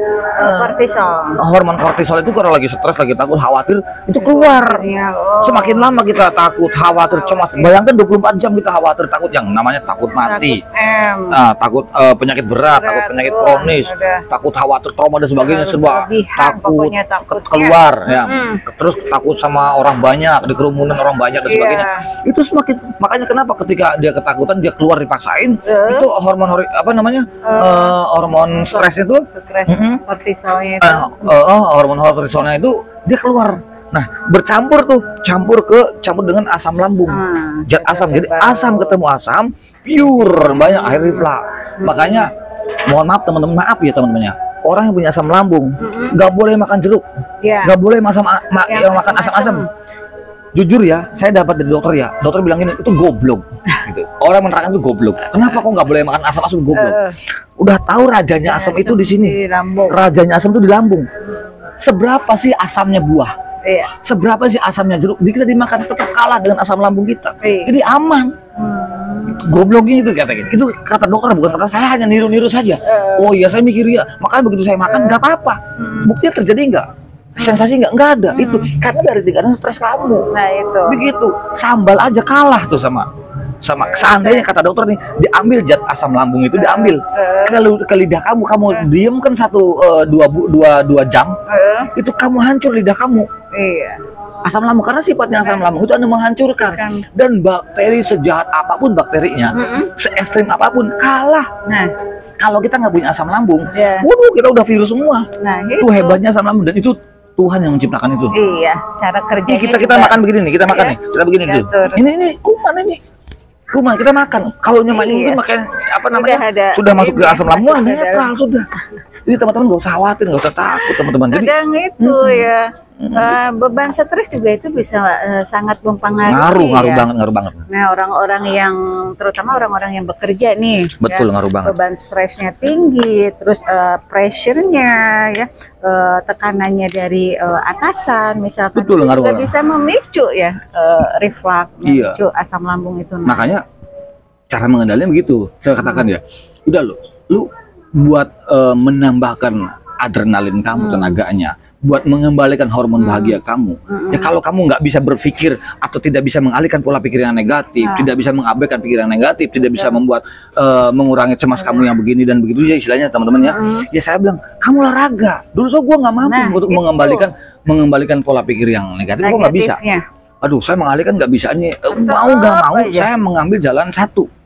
[SPEAKER 2] Kortisol.
[SPEAKER 1] Hormon kortisol itu kalau lagi stres, lagi takut, khawatir, itu keluar.
[SPEAKER 2] Ya, oh.
[SPEAKER 1] Semakin lama kita takut, khawatir, cemas. Bayangkan 24 jam kita khawatir, takut yang namanya takut mati. Takut penyakit berat, takut penyakit kronis, takut khawatir trauma dan sebagainya, serba
[SPEAKER 2] pokoknya
[SPEAKER 1] takut
[SPEAKER 2] takutnya.
[SPEAKER 1] keluar ya. Terus takut sama orang banyak, di kerumunan orang banyak dan
[SPEAKER 2] Iya.
[SPEAKER 1] sebagainya. Itu semakin, makanya kenapa ketika dia ketakutan dia keluar dipaksain, itu hormon hormon stres itu
[SPEAKER 2] Stres, kortisolnya itu.
[SPEAKER 1] hormon kortisolnya itu dia keluar. Nah, campur dengan asam lambung. Zat asam. Jadi asam ketemu asam, pure banyak air reflux. Makanya mohon maaf teman-teman, teman-temannya. Orang yang punya asam lambung nggak boleh makan jeruk,
[SPEAKER 2] Ya.
[SPEAKER 1] nggak boleh makan
[SPEAKER 2] Yang
[SPEAKER 1] asam-asam. Jujur ya, saya dapat dari dokter ya. Dokter bilang gini, itu goblok. Gitu. Orang menerangkan itu goblok. Kenapa kok nggak boleh makan asam-asam, goblok? Udah tahu rajanya asam itu di sini.
[SPEAKER 2] Di lambung.
[SPEAKER 1] Rajanya asam itu di lambung. Seberapa sih asamnya buah?
[SPEAKER 2] Iya.
[SPEAKER 1] Seberapa sih asamnya jeruk? Kita dimakan tetap kalah dengan asam lambung kita.
[SPEAKER 2] Iya.
[SPEAKER 1] Jadi aman. Gobloknya itu katanya. Itu kata dokter, bukan kata saya, hanya niru-niru saja. Oh iya, saya mikir ya. Makanya begitu saya makan nggak apa-apa. Buktinya terjadi nggak? Sensasi nggak ada. Itu karena dari tingkatan stres kamu.
[SPEAKER 2] Nah, itu.
[SPEAKER 1] Begitu. Sambal aja kalah tuh sama seandainya kata dokter nih, diambil zat asam lambung itu, diambil ke lidah kamu diem kan dua jam, itu kamu hancur lidah kamu.
[SPEAKER 2] Iya.
[SPEAKER 1] Asam lambung, karena sifatnya asam lambung itu menghancurkan, dan bakteri sejahat apapun bakterinya, se-ekstrim apapun kalah.
[SPEAKER 2] Nah,
[SPEAKER 1] Kalau kita nggak punya asam lambung,
[SPEAKER 2] Iya.
[SPEAKER 1] waduh, kita udah virus semua.
[SPEAKER 2] nah
[SPEAKER 1] Itu hebatnya asam lambung, dan itu Tuhan yang menciptakan itu.
[SPEAKER 2] Iya, cara kerjanya
[SPEAKER 1] Ini kita
[SPEAKER 2] juga.
[SPEAKER 1] makan begini nih, kita makan
[SPEAKER 2] Iya.
[SPEAKER 1] nih, kita begini dulu.
[SPEAKER 2] Diatur.
[SPEAKER 1] Ini kuman ini. Kuman kita makan. Kalau nyobain
[SPEAKER 2] Iya.
[SPEAKER 1] itu makan apa namanya?
[SPEAKER 2] ada
[SPEAKER 1] Sudah masuk ke
[SPEAKER 2] ini,
[SPEAKER 1] asam lambung,
[SPEAKER 2] masuk ke
[SPEAKER 1] netral
[SPEAKER 2] dalam.
[SPEAKER 1] sudah. Jadi teman-teman nggak usah khawatir, nggak usah takut teman-teman. Jadi
[SPEAKER 2] Kadang itu ya beban stres juga itu bisa sangat mempengaruhi
[SPEAKER 1] ngaruh banget.
[SPEAKER 2] Nah, orang-orang yang terutama orang-orang yang bekerja nih,
[SPEAKER 1] Betul,
[SPEAKER 2] ya,
[SPEAKER 1] ngaruh banget.
[SPEAKER 2] beban stresnya tinggi, terus pressure-nya ya, tekanannya dari atasan misalkan,
[SPEAKER 1] Betul,
[SPEAKER 2] itu
[SPEAKER 1] ngaruh
[SPEAKER 2] juga
[SPEAKER 1] banget.
[SPEAKER 2] bisa memicu ya reflux,
[SPEAKER 1] Iya.
[SPEAKER 2] memicu asam lambung itu.
[SPEAKER 1] Makanya cara mengendalinya begitu. Saya katakan ya, udah lu buat menambahkan adrenalin kamu, tenaganya, buat mengembalikan hormon bahagia kamu. Ya kalau kamu nggak bisa berpikir atau tidak bisa mengalihkan pola pikir yang negatif, tidak bisa mengabaikan pikiran negatif, tidak bisa membuat mengurangi cemas kamu yang begini dan begitu ya istilahnya teman-teman ya. Ya saya bilang, kamu olahraga. Dulu gue nggak mampu
[SPEAKER 2] Nah,
[SPEAKER 1] untuk
[SPEAKER 2] itu.
[SPEAKER 1] mengembalikan pola pikir yang negatif, gue nggak bisa.
[SPEAKER 2] Negatifnya.
[SPEAKER 1] Aduh, saya mengalihkan nggak bisa nih.
[SPEAKER 2] Untuk
[SPEAKER 1] Mau nggak
[SPEAKER 2] apa
[SPEAKER 1] mau,
[SPEAKER 2] aja?
[SPEAKER 1] saya mengambil jalan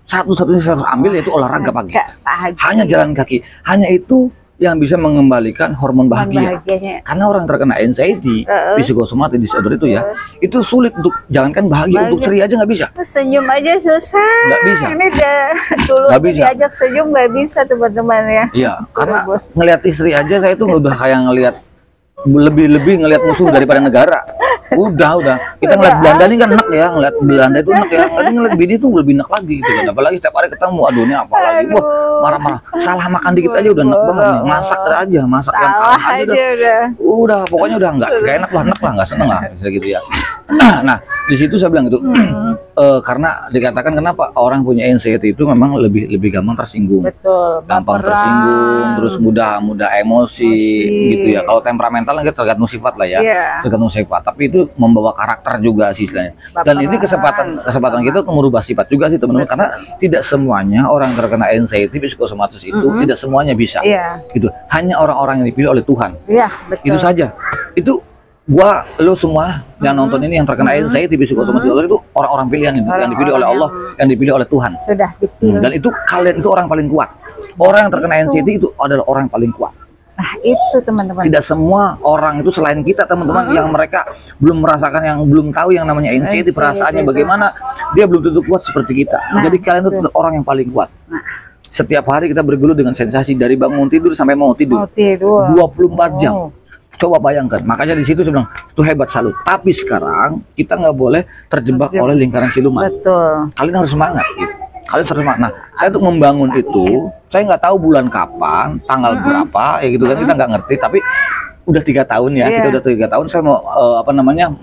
[SPEAKER 1] satu-satunya saya harus ambil, yaitu olahraga pagi.
[SPEAKER 2] Pagi.
[SPEAKER 1] Hanya jalan kaki. Hanya itu yang bisa mengembalikan hormon bahagia.
[SPEAKER 2] Bahagianya.
[SPEAKER 1] Karena orang terkena anxiety, psikosomatis disorder itu ya, itu sulit untuk jalankan bahagia, untuk ceria aja nggak bisa.
[SPEAKER 2] Senyum aja susah.
[SPEAKER 1] Nggak bisa.
[SPEAKER 2] Ini dulu
[SPEAKER 1] Nggak bisa.
[SPEAKER 2] diajak senyum nggak bisa teman-teman ya.
[SPEAKER 1] Iya, karena
[SPEAKER 2] Bener.
[SPEAKER 1] ngelihat istri aja saya tuh udah kayak ngelihat lebih ngelihat musuh daripada negara. Udah. Kita ngeliat Belanda ini kan enak ya, ngeliat Belanda itu enak ya. Tapi ngeliat Bini itu lebih enak lagi gitu kan. Apalagi setiap hari ketemu, aduh ini apalagi. Wah, marah-marah. Salah makan dikit aja udah enak banget nih. Masak aja, masak yang
[SPEAKER 2] Salah
[SPEAKER 1] kalah aja
[SPEAKER 2] aja udah.
[SPEAKER 1] udah pokoknya udah nggak enak lah, nggak seneng lah gitu ya. Nah, di situ saya bilang itu karena dikatakan kenapa orang punya anxiety itu memang lebih gampang tersinggung.
[SPEAKER 2] Betul.
[SPEAKER 1] Gampang
[SPEAKER 2] Baperan.
[SPEAKER 1] tersinggung, terus mudah emosi gitu ya. Kalau temperamental kan tergantung sifat lah ya.
[SPEAKER 2] Iya.
[SPEAKER 1] Tergantung sifat, tapi itu membawa karakter juga sih istilahnya. Dan ini kesempatan kita untuk merubah sifat juga sih teman-teman, karena tidak semuanya orang terkena anxiety psikosomatis itu tidak semuanya bisa.
[SPEAKER 2] Iya.
[SPEAKER 1] Gitu. Hanya orang-orang yang dipilih oleh Tuhan.
[SPEAKER 2] Iya, betul.
[SPEAKER 1] Itu saja. Itu gua lo semua yang nonton ini yang terkena anxiety psikosomatis itu orang-orang pilihan yang dipilih oleh Allah, yang dipilih oleh Tuhan.
[SPEAKER 2] Sudah dipilih.
[SPEAKER 1] Dan itu kalian itu orang paling kuat. Orang yang terkena anxiety itu adalah orang yang paling kuat.
[SPEAKER 2] Nah, itu teman-teman.
[SPEAKER 1] Tidak semua orang itu selain kita teman-teman yang mereka belum merasakan, yang belum tahu yang namanya anxiety, perasaannya bagaimana, dia belum tentu kuat seperti kita. Jadi kalian itu orang yang paling kuat. Setiap hari kita bergelut dengan sensasi dari bangun tidur sampai mau tidur. 24 jam. Coba bayangkan. Makanya di situ saya bilang itu hebat, salut. Tapi sekarang kita nggak boleh terjebak oleh lingkaran siluman.
[SPEAKER 2] Betul.
[SPEAKER 1] Kalian harus semangat gitu. Kalian harus semangat. Nah, saya untuk membangun itu, saya nggak tahu bulan kapan, tanggal berapa, ya gitu kan, kita nggak ngerti. Tapi udah 3 tahun ya, kita udah 3 tahun. Saya mau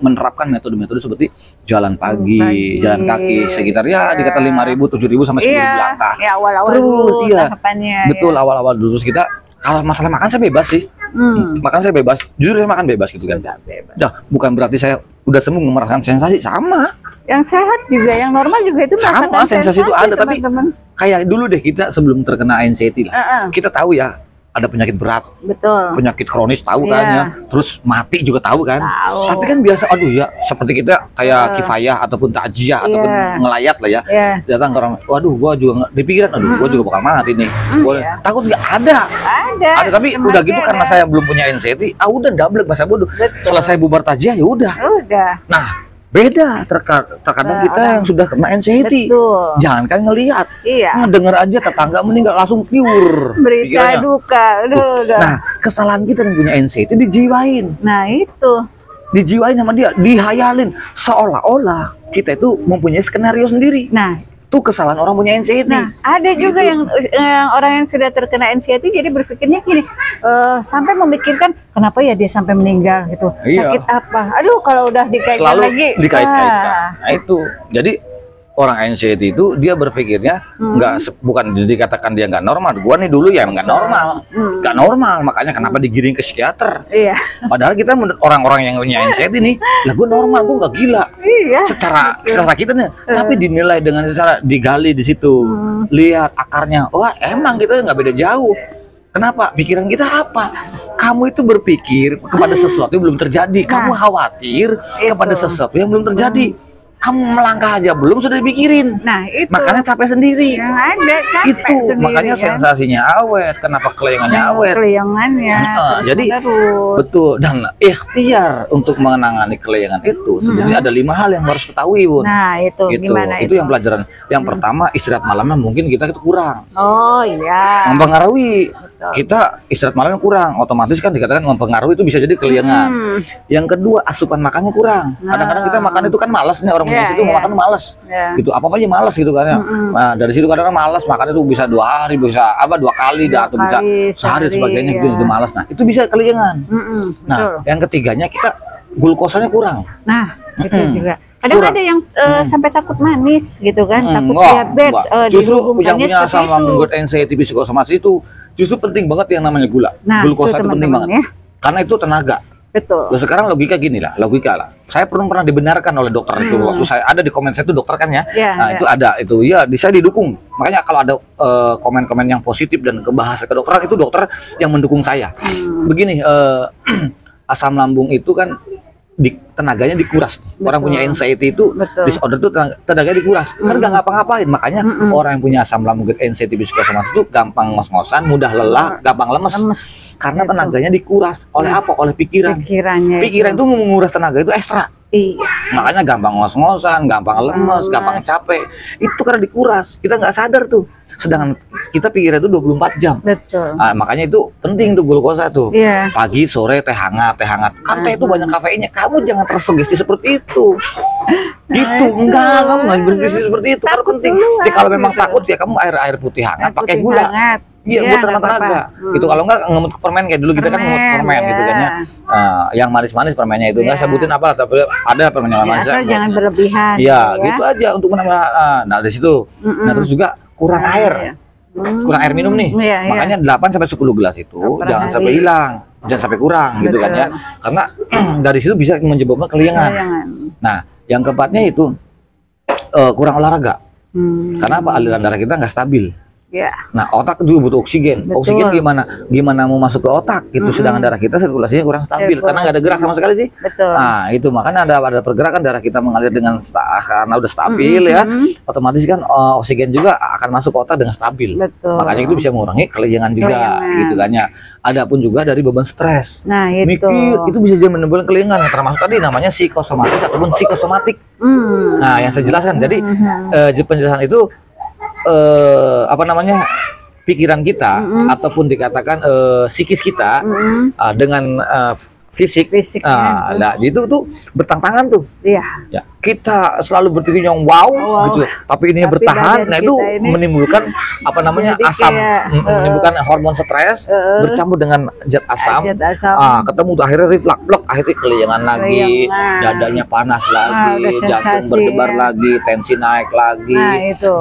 [SPEAKER 1] menerapkan metode-metode seperti jalan pagi, jalan kaki sekitar ya dikata 5.000, 7.000 sampai 10.000 langkah.
[SPEAKER 2] Ya, awal-awal
[SPEAKER 1] terus
[SPEAKER 2] dulu,
[SPEAKER 1] iya,
[SPEAKER 2] tahapannya,
[SPEAKER 1] betul awal-awal dulu. Terus kita kalau masalah makan saya bebas sih. Makan saya bebas, jujur saya makan bebas gitu kan. Nah, bukan berarti saya udah sembuh merasakan sensasi, sama.
[SPEAKER 2] Yang sehat juga, yang normal juga itu
[SPEAKER 1] Sama,
[SPEAKER 2] merasakan
[SPEAKER 1] sensasi itu ada, tapi
[SPEAKER 2] teman-teman.
[SPEAKER 1] kayak dulu deh kita sebelum terkena anxiety lah. Kita tahu ya ada penyakit berat,
[SPEAKER 2] Betul.
[SPEAKER 1] penyakit kronis tahu kan ya, terus mati juga tahu kan.
[SPEAKER 2] Tahu.
[SPEAKER 1] Tapi kan biasa, aduh ya, seperti kita kayak kifayah ataupun takjiah ataupun ngelayat lah ya. Datang ke orang, waduh, gua juga di pikiran, aduh, gua juga bakal mati nih. Gua takut nggak ada. Ada, tapi udah gitu karena saya belum punya anxiety, udah ndablek masa bodoh. Selesai bubar takjiah ya udah. Nah, beda terkadang kita yang sudah kena anxiety.
[SPEAKER 2] Betul.
[SPEAKER 1] Jangan kan ngelihat.
[SPEAKER 2] Iya.
[SPEAKER 1] Ngedenger aja tetangga meninggal langsung pure.
[SPEAKER 2] Berita
[SPEAKER 1] pikirannya.
[SPEAKER 2] duka. Udah.
[SPEAKER 1] Nah, kesalahan kita yang punya anxiety dijiwain.
[SPEAKER 2] Nah, itu.
[SPEAKER 1] Dijiwain sama dia, dihayalin seolah-olah kita itu mempunyai skenario sendiri.
[SPEAKER 2] Nah,
[SPEAKER 1] itu kesalahan orang punya anxiety.
[SPEAKER 2] Nah, ada juga yang orang yang sudah terkena anxiety jadi berpikirnya gini, sampai memikirkan kenapa ya dia sampai meninggal gitu. Sakit apa? Aduh, kalau udah dikaitkan
[SPEAKER 1] selalu
[SPEAKER 2] lagi.
[SPEAKER 1] Dikait-kaitkan. Nah, itu. Jadi orang anxiety itu dia berpikirnya bukan dikatakan dia nggak normal. Gua nih dulu ya nggak normal, nggak normal. Makanya kenapa digiring ke psikiater?
[SPEAKER 2] Iya.
[SPEAKER 1] Padahal kita orang-orang yang punya anxiety nih, lah gua normal, gua nggak gila.
[SPEAKER 2] Iya.
[SPEAKER 1] Secara kita nih, tapi dinilai dengan secara digali di situ, lihat akarnya. Wah, emang kita nggak beda jauh. Kenapa? Pikiran kita apa? Kamu itu berpikir kepada sesuatu yang belum terjadi. Kamu khawatir kepada sesuatu yang belum terjadi. Kamu melangkah aja belum sudah dipikirin.
[SPEAKER 2] Nah, itu.
[SPEAKER 1] Makanya capek sendiri.
[SPEAKER 2] Yang ada capek
[SPEAKER 1] Itu
[SPEAKER 2] sendiri,
[SPEAKER 1] makanya sensasinya awet. Kenapa kelayangannya awet?
[SPEAKER 2] Kelayangannya.
[SPEAKER 1] Jadi betul, dan ikhtiar untuk menangani kelayangan itu sebenarnya ada 5 hal yang harus ketahui, Bun.
[SPEAKER 2] Nah, itu
[SPEAKER 1] gitu.
[SPEAKER 2] gimana
[SPEAKER 1] Itu yang pelajaran. Yang pertama, istirahat malamnya mungkin kita itu kurang.
[SPEAKER 2] Oh iya.
[SPEAKER 1] Mempengaruhi. Kita istirahat malamnya kurang, otomatis kan dikatakan mempengaruhi, itu bisa jadi kelayangan. Yang kedua, asupan makannya kurang. Kadang-kadang kita makan itu kan malas nih, orang punya itu mau makan itu malas. Gitu, apa-apa aja malas gitu kan ya. Nah, dari situ kadang-kadang malas makan itu bisa 2 hari, bisa 2 kali atau bisa sehari sebagainya gitu, itu malas. Nah, itu bisa kelayangan. Nah, yang ketiganya kita glukosanya kurang.
[SPEAKER 2] Nah, itu juga. Kadang ada yang sampai takut manis gitu kan, takut diabetes.
[SPEAKER 1] Justru yang punya asam lambung anxiety psikosomatis itu justru penting banget yang namanya gula. Glukosa itu penting banget. Ya? Karena itu tenaga.
[SPEAKER 2] Betul.
[SPEAKER 1] Loh, sekarang logika gini lah, logika lah. Saya pernah dibenarkan oleh dokter itu waktu saya ada di komen saya itu dokter kan ya. Nah, itu ada itu ya, saya didukung. Makanya kalau ada komen-komen yang positif dan kebahasa kedokteran itu dokter yang mendukung saya. Begini, asam lambung itu kan tenaganya dikuras. Orang punya anxiety itu disorder itu tenaganya dikuras. Kan nggak ngapa-ngapain. Makanya orang yang punya asam lambung anxiety psikosomatis itu gampang ngos-ngosan, mudah lelah, gampang lemes. Karena tenaganya dikuras oleh apa? Oleh pikiran. Pikiran itu menguras tenaga itu ekstra.
[SPEAKER 2] Iya.
[SPEAKER 1] Makanya gampang ngos-ngosan, gampang lemes, gampang capek. Itu karena dikuras. Kita nggak sadar tuh. Sedangkan kita pikiran itu 24 jam.
[SPEAKER 2] Betul.
[SPEAKER 1] Nah, makanya itu penting tuh glukosa tuh.
[SPEAKER 2] Iya.
[SPEAKER 1] Pagi, sore teh hangat, teh hangat. Kan teh itu banyak kafeinnya. Kamu jangan tersugesti seperti itu. Gitu, enggak, kamu nggak bersugesti seperti itu. Karena penting. Jadi kalau memang takut ya kamu air putih hangat pakai gula. Iya,
[SPEAKER 2] Iya,
[SPEAKER 1] buat
[SPEAKER 2] nggak
[SPEAKER 1] tenaga.
[SPEAKER 2] apa-apa.
[SPEAKER 1] Gitu kalau enggak ngemut permen kayak dulu kita kan ngemut permen gitu kan ya. Yang manis-manis permennya itu enggak
[SPEAKER 2] Iya.
[SPEAKER 1] sebutin apa, tapi ada permen yang
[SPEAKER 2] Ya,
[SPEAKER 1] manis.
[SPEAKER 2] asal jangan berlebihan.
[SPEAKER 1] Iya,
[SPEAKER 2] gitu ya.
[SPEAKER 1] gitu aja untuk menambah. Nah, dari situ.
[SPEAKER 2] Mm-mm.
[SPEAKER 1] Nah, terus juga kurang
[SPEAKER 2] Nah,
[SPEAKER 1] air.
[SPEAKER 2] iya. Hmm.
[SPEAKER 1] Kurang air minum nih.
[SPEAKER 2] Iya, iya.
[SPEAKER 1] Makanya 8 sampai 10 gelas itu
[SPEAKER 2] Per
[SPEAKER 1] jangan
[SPEAKER 2] hari.
[SPEAKER 1] sampai hilang, jangan sampai kurang gitu kan ya.
[SPEAKER 2] Betul.
[SPEAKER 1] Karena dari situ bisa menyebabkan keliengan.
[SPEAKER 2] Jangan.
[SPEAKER 1] Nah, yang keempatnya itu kurang olahraga. Karena apa? Aliran darah kita nggak stabil.
[SPEAKER 2] Ya.
[SPEAKER 1] Nah, otak juga butuh oksigen.
[SPEAKER 2] Betul.
[SPEAKER 1] Oksigen gimana mau masuk ke otak gitu, sedangkan darah kita sirkulasinya kurang stabil karena nggak ada gerak sama sekali sih.
[SPEAKER 2] Betul.
[SPEAKER 1] Nah, itu makanya ada pergerakan darah kita mengalir dengan karena udah stabil ya, otomatis kan oksigen juga akan masuk ke otak dengan stabil.
[SPEAKER 2] Betul.
[SPEAKER 1] Makanya itu bisa mengurangi keliengan juga
[SPEAKER 2] Keliengan.
[SPEAKER 1] gitu kan ya. Adapun juga dari beban stres.
[SPEAKER 2] Nah, itu.
[SPEAKER 1] Mikir itu bisa jadi menimbulkan keliengan, termasuk tadi namanya psikosomatis ataupun psikosomatik. Nah, yang saya jelaskan. Jadi penjelasan itu apa namanya, pikiran kita ataupun dikatakan psikis kita dengan fisik.
[SPEAKER 2] Fisiknya.
[SPEAKER 1] Nah, itu tuh bertentangan tuh.
[SPEAKER 2] Iya.
[SPEAKER 1] Ya, kita selalu berpikir yang wow,
[SPEAKER 2] Wow.
[SPEAKER 1] gitu. Tapi ini
[SPEAKER 2] Tapi
[SPEAKER 1] bertahan.
[SPEAKER 2] badan
[SPEAKER 1] Nah, itu
[SPEAKER 2] kita ini
[SPEAKER 1] menimbulkan apa namanya,
[SPEAKER 2] jadi
[SPEAKER 1] asam,
[SPEAKER 2] kayak,
[SPEAKER 1] menimbulkan hormon stres bercampur dengan zat asam.
[SPEAKER 2] Zat asam.
[SPEAKER 1] Ketemu tuh akhirnya reflux, blok, akhirnya keliengan lagi,
[SPEAKER 2] Keliengan.
[SPEAKER 1] dadanya panas lagi,
[SPEAKER 2] udah
[SPEAKER 1] jantung
[SPEAKER 2] sensasi,
[SPEAKER 1] berdebar
[SPEAKER 2] ya.
[SPEAKER 1] lagi, tensi naik lagi,
[SPEAKER 2] Nah, itu.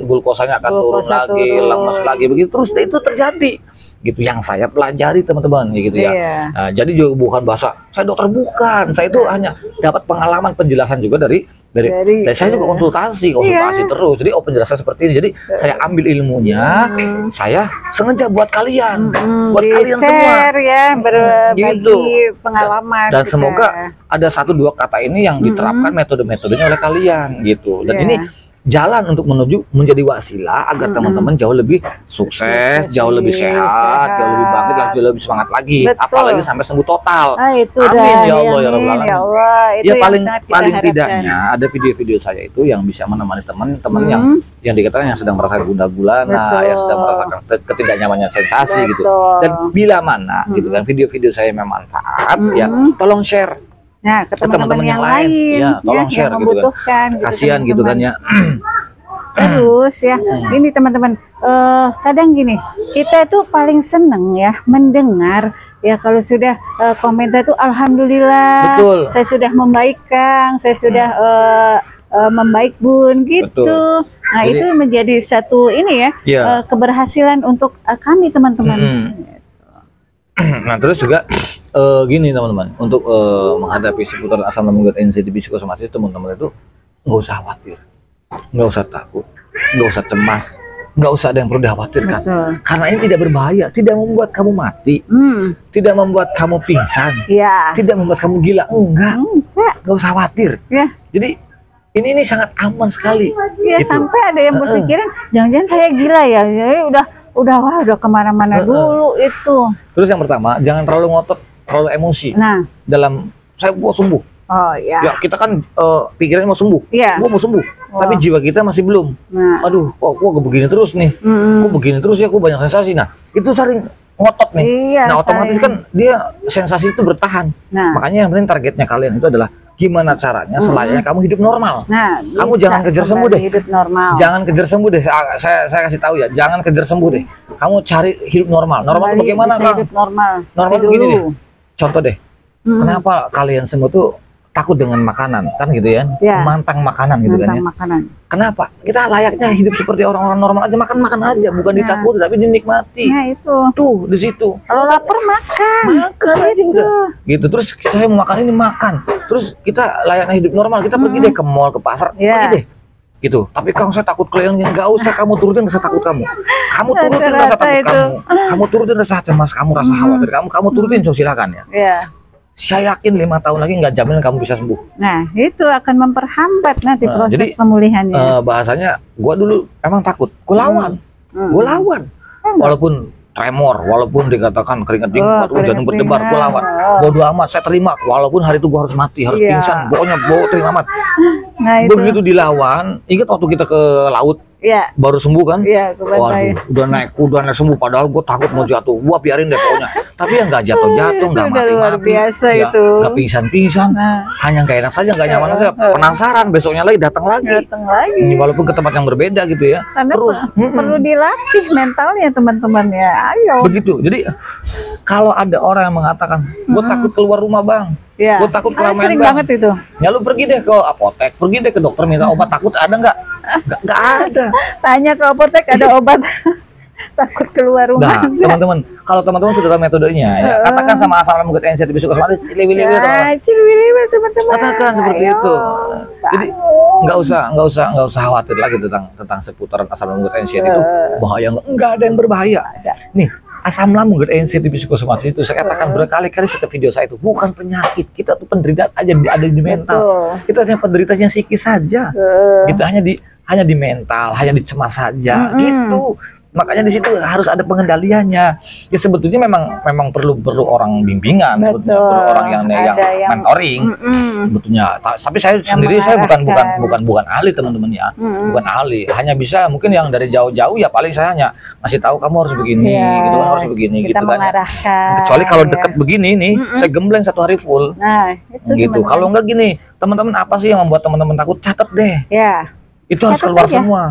[SPEAKER 1] glukosanya akan turun
[SPEAKER 2] Glukosa
[SPEAKER 1] lagi,
[SPEAKER 2] turun.
[SPEAKER 1] lemes lagi, begitu terus itu terjadi. Gitu yang saya pelajari teman-teman gitu ya.
[SPEAKER 2] Iya.
[SPEAKER 1] Nah, jadi juga bukan bahasa saya dokter, bukan. Saya itu hanya dapat pengalaman penjelasan juga dari saya juga konsultasi
[SPEAKER 2] Iya.
[SPEAKER 1] terus. Jadi penjelasan seperti ini. Jadi saya ambil ilmunya, saya sengaja buat kalian, buat kalian semua.
[SPEAKER 2] Di-share ya, berbagi
[SPEAKER 1] Gitu.
[SPEAKER 2] pengalaman.
[SPEAKER 1] Dan
[SPEAKER 2] kita.
[SPEAKER 1] semoga ada 1-2 kata ini yang diterapkan metode-metodenya oleh kalian gitu. Dan
[SPEAKER 2] Iya.
[SPEAKER 1] ini jalan untuk menuju menjadi wasilah agar teman-teman jauh lebih sukses, jauh lebih sehat, jauh lebih bangkit, jauh lebih semangat lagi.
[SPEAKER 2] Betul.
[SPEAKER 1] Apalagi sampai sembuh total.
[SPEAKER 2] Itu
[SPEAKER 1] Amin,
[SPEAKER 2] dah.
[SPEAKER 1] ya Allah, ya Rabbal
[SPEAKER 2] Amin,
[SPEAKER 1] Alamin.
[SPEAKER 2] ya Allah. Itu
[SPEAKER 1] Ya
[SPEAKER 2] yang
[SPEAKER 1] paling
[SPEAKER 2] sangat kita
[SPEAKER 1] paling
[SPEAKER 2] harapkan.
[SPEAKER 1] tidaknya ada video-video saya itu yang bisa menemani teman-teman yang dikatakan yang sedang merasakan gundah gulana,
[SPEAKER 2] Betul.
[SPEAKER 1] yang sedang merasakan ketidaknyamanan sensasi gitu.
[SPEAKER 2] Betul.
[SPEAKER 1] Dan bila mana gitu kan video-video saya bermanfaat, ya tolong share.
[SPEAKER 2] Nah, ke teman-teman yang lain,
[SPEAKER 1] ya, tolong share
[SPEAKER 2] yang
[SPEAKER 1] gitu kan.
[SPEAKER 2] membutuhkan.
[SPEAKER 1] Kasihan gitu kan ya.
[SPEAKER 2] Terus ya, ini teman-teman, kadang gini, kita itu paling seneng ya mendengar ya kalau sudah komentar tuh alhamdulillah,
[SPEAKER 1] Betul.
[SPEAKER 2] saya sudah membaik Kang, saya sudah membaik Bun gitu.
[SPEAKER 1] Betul.
[SPEAKER 2] Nah,
[SPEAKER 1] Jadi-
[SPEAKER 2] itu menjadi satu ini ya,
[SPEAKER 1] Iya.
[SPEAKER 2] keberhasilan untuk kami teman-teman.
[SPEAKER 1] Nah, terus juga gini teman-teman, untuk menghadapi seputar asam lambung dan NCDB psikosomatis, teman-teman itu nggak usah khawatir, nggak usah takut, nggak usah cemas, nggak usah ada yang perlu dikhawatirkan.
[SPEAKER 2] Betul.
[SPEAKER 1] Karena ini tidak berbahaya, tidak membuat kamu mati, tidak membuat kamu pingsan,
[SPEAKER 2] Ya.
[SPEAKER 1] tidak membuat kamu gila, enggak,
[SPEAKER 2] Enggak.
[SPEAKER 1] nggak usah khawatir.
[SPEAKER 2] Ya.
[SPEAKER 1] Jadi ini sangat aman sekali.
[SPEAKER 2] Ya,
[SPEAKER 1] Gitu.
[SPEAKER 2] sampai ada yang berpikiran jangan-jangan saya gila ya. Jadi udah kemana-mana dulu itu.
[SPEAKER 1] Terus yang pertama, jangan terlalu ngotot, terlalu emosi
[SPEAKER 2] Nah,
[SPEAKER 1] dalam saya mau sembuh.
[SPEAKER 2] oh ya.
[SPEAKER 1] Ya kita kan pikirannya mau sembuh,
[SPEAKER 2] Iya.
[SPEAKER 1] gua mau sembuh, tapi jiwa kita masih belum.
[SPEAKER 2] Nah,
[SPEAKER 1] Aduh, kok begini terus nih, kok begini terus ya, kok banyak sensasi. Nah, itu sering ngotot nih.
[SPEAKER 2] Iya,
[SPEAKER 1] Nah, otomatis
[SPEAKER 2] sering.
[SPEAKER 1] kan dia sensasi itu bertahan.
[SPEAKER 2] Nah.
[SPEAKER 1] Makanya yang penting targetnya kalian itu adalah gimana caranya selayaknya kamu hidup normal.
[SPEAKER 2] nah,
[SPEAKER 1] Kamu
[SPEAKER 2] bisa
[SPEAKER 1] jangan kejar sembuh
[SPEAKER 2] kembali
[SPEAKER 1] deh.
[SPEAKER 2] hidup normal.
[SPEAKER 1] Jangan kejar sembuh deh. Saya kasih tahu ya, jangan kejar sembuh deh. Kamu cari hidup normal. Normal
[SPEAKER 2] Kembali
[SPEAKER 1] bagaimana,
[SPEAKER 2] bisa
[SPEAKER 1] Kang?
[SPEAKER 2] hidup normal.
[SPEAKER 1] Normal
[SPEAKER 2] Dari
[SPEAKER 1] begini
[SPEAKER 2] dulu.
[SPEAKER 1] deh. Contoh deh. Kenapa kalian semua tuh takut dengan makanan, kan gitu ya?
[SPEAKER 2] Ya.
[SPEAKER 1] Memantang makanan gitu kan
[SPEAKER 2] Tentang
[SPEAKER 1] ya.
[SPEAKER 2] makanan.
[SPEAKER 1] Kenapa? Kita layaknya hidup seperti orang-orang normal aja, makan aja, bukan ditakuti tapi dinikmati.
[SPEAKER 2] Nah, itu.
[SPEAKER 1] Tuh, di situ.
[SPEAKER 2] Kalau lapar makan.
[SPEAKER 1] Makan aja udah. Gitu. Terus saya mau makan ini makan. Terus kita layaknya hidup normal, kita pergi deh ke mall, ke pasar,
[SPEAKER 2] Ya.
[SPEAKER 1] pergi deh. Gitu. Tapi Kang, saya takut kelihatannya, nggak usah kamu turutin rasa takut kamu. Kamu turutin rasa
[SPEAKER 2] Rata-rata
[SPEAKER 1] takut
[SPEAKER 2] itu.
[SPEAKER 1] kamu. Kamu turutin rasa cemas kamu, rasa khawatir kamu turutin, so silakan ya.
[SPEAKER 2] Ya.
[SPEAKER 1] Saya yakin 5 tahun lagi nggak jamin kamu bisa sembuh.
[SPEAKER 2] Nah, itu akan memperhambat nanti
[SPEAKER 1] Nah,
[SPEAKER 2] proses
[SPEAKER 1] jadi,
[SPEAKER 2] pemulihannya.
[SPEAKER 1] Bahasanya, gua dulu emang takut, gua lawan, gua lawan. Walaupun tremor, walaupun dikatakan keringat dingin, walaupun jantung berdebar, gua lawan. Bodoh amat, saya terima. Walaupun hari itu gua harus mati, harus
[SPEAKER 2] Iya.
[SPEAKER 1] pingsan, pokoknya terima amat.
[SPEAKER 2] Nah, itu.
[SPEAKER 1] Begitu dilawan, ingat waktu kita ke laut,
[SPEAKER 2] Iya.
[SPEAKER 1] baru sembuh kan?
[SPEAKER 2] Iya, kebantai.
[SPEAKER 1] Waduh, udah naik sembuh. Padahal gue takut mau jatuh. Gua biarin deh pokoknya. Tapi yang nggak jatuh-jatuh, nggak
[SPEAKER 2] Udah luar
[SPEAKER 1] mati-mati,
[SPEAKER 2] biasa itu.
[SPEAKER 1] nggak pingsan-pingsan.
[SPEAKER 2] Nah,
[SPEAKER 1] Hanya nggak enak saja, nggak nyaman saja. Penasaran, besoknya lagi datang lagi.
[SPEAKER 2] datang lagi.
[SPEAKER 1] Ini walaupun ke tempat yang berbeda gitu ya.
[SPEAKER 2] Karena
[SPEAKER 1] Terus,
[SPEAKER 2] perlu dilatih mentalnya teman-teman ya. Ayo.
[SPEAKER 1] begitu. Jadi kalau ada orang yang mengatakan, gue takut keluar rumah bang,
[SPEAKER 2] Ya.
[SPEAKER 1] gue takut keramaian
[SPEAKER 2] Sering
[SPEAKER 1] bang.
[SPEAKER 2] banget itu.
[SPEAKER 1] Ya lu pergi deh ke apotek, pergi deh ke dokter minta obat takut ada nggak? Nggak ada.
[SPEAKER 2] Tanya ke apotek ada obat takut keluar rumah.
[SPEAKER 1] Nah, teman-teman, kalau teman-teman sudah tahu metodenya, ya, katakan sama asam lambung gut NC Psikosomatis, cili-wili gitu.
[SPEAKER 2] Cili-wili teman-teman.
[SPEAKER 1] Katakan seperti
[SPEAKER 2] Ayo.
[SPEAKER 1] itu. Jadi nggak usah khawatir lagi tentang seputaran asam lambung gut NC itu bahaya nggak ada yang berbahaya. Nih, asam lambung gut NC Psikosomatis itu saya katakan berkali-kali setiap video saya itu bukan penyakit. Kita tuh penderita aja ada di mental.
[SPEAKER 2] Betul.
[SPEAKER 1] Kita hanya penderitanya psikis saja. Kita hanya di mental, hanya di cemas saja gitu. Makanya di situ harus ada pengendaliannya. Ya sebetulnya memang perlu orang bimbingan, sebetulnya perlu orang yang mentoring. Sebetulnya. Tapi saya sendiri saya bukan ahli teman-teman ya. Bukan ahli. Hanya bisa mungkin yang dari jauh-jauh ya paling saya hanya ngasih tahu kamu harus begini, gitu kan harus begini
[SPEAKER 2] kita
[SPEAKER 1] gitu kan.
[SPEAKER 2] mengarahkan.
[SPEAKER 1] Kecuali kalau deket begini nih, saya gembleng 1 hari full.
[SPEAKER 2] Nah, itu
[SPEAKER 1] Gitu. Kalau enggak gini, teman-teman apa sih yang membuat teman-teman takut? Catat deh.
[SPEAKER 2] Ya.
[SPEAKER 1] Itu harus
[SPEAKER 2] Catat
[SPEAKER 1] keluar
[SPEAKER 2] aja.
[SPEAKER 1] semua.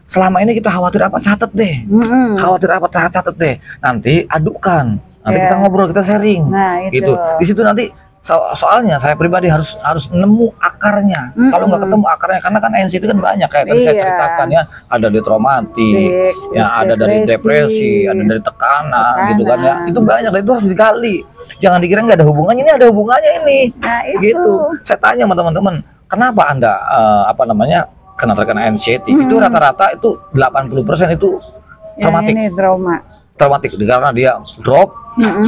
[SPEAKER 1] Selama ini kita khawatir apa? Catat deh. Khawatir apa? Catat deh. Nanti adukan. Nanti kita ngobrol, kita sharing.
[SPEAKER 2] Nah, itu.
[SPEAKER 1] Gitu. Di situ nanti soalnya saya pribadi harus nemu akarnya. Kalau nggak ketemu akarnya, karena kan NC itu kan banyak kayak tadi saya ceritakan ya, ada dari traumatik, ya ada dari depresi, ada dari tekanan, gitu kan ya. Itu banyak, itu harus digali. Jangan dikira nggak ada hubungannya, ini ada hubungannya ini.
[SPEAKER 2] Nah, itu.
[SPEAKER 1] Gitu. Saya tanya sama teman-teman, kenapa Anda kena terkena anxiety? Itu rata-rata itu 80% itu traumatik.
[SPEAKER 2] Ini trauma.
[SPEAKER 1] Traumatik karena dia drop,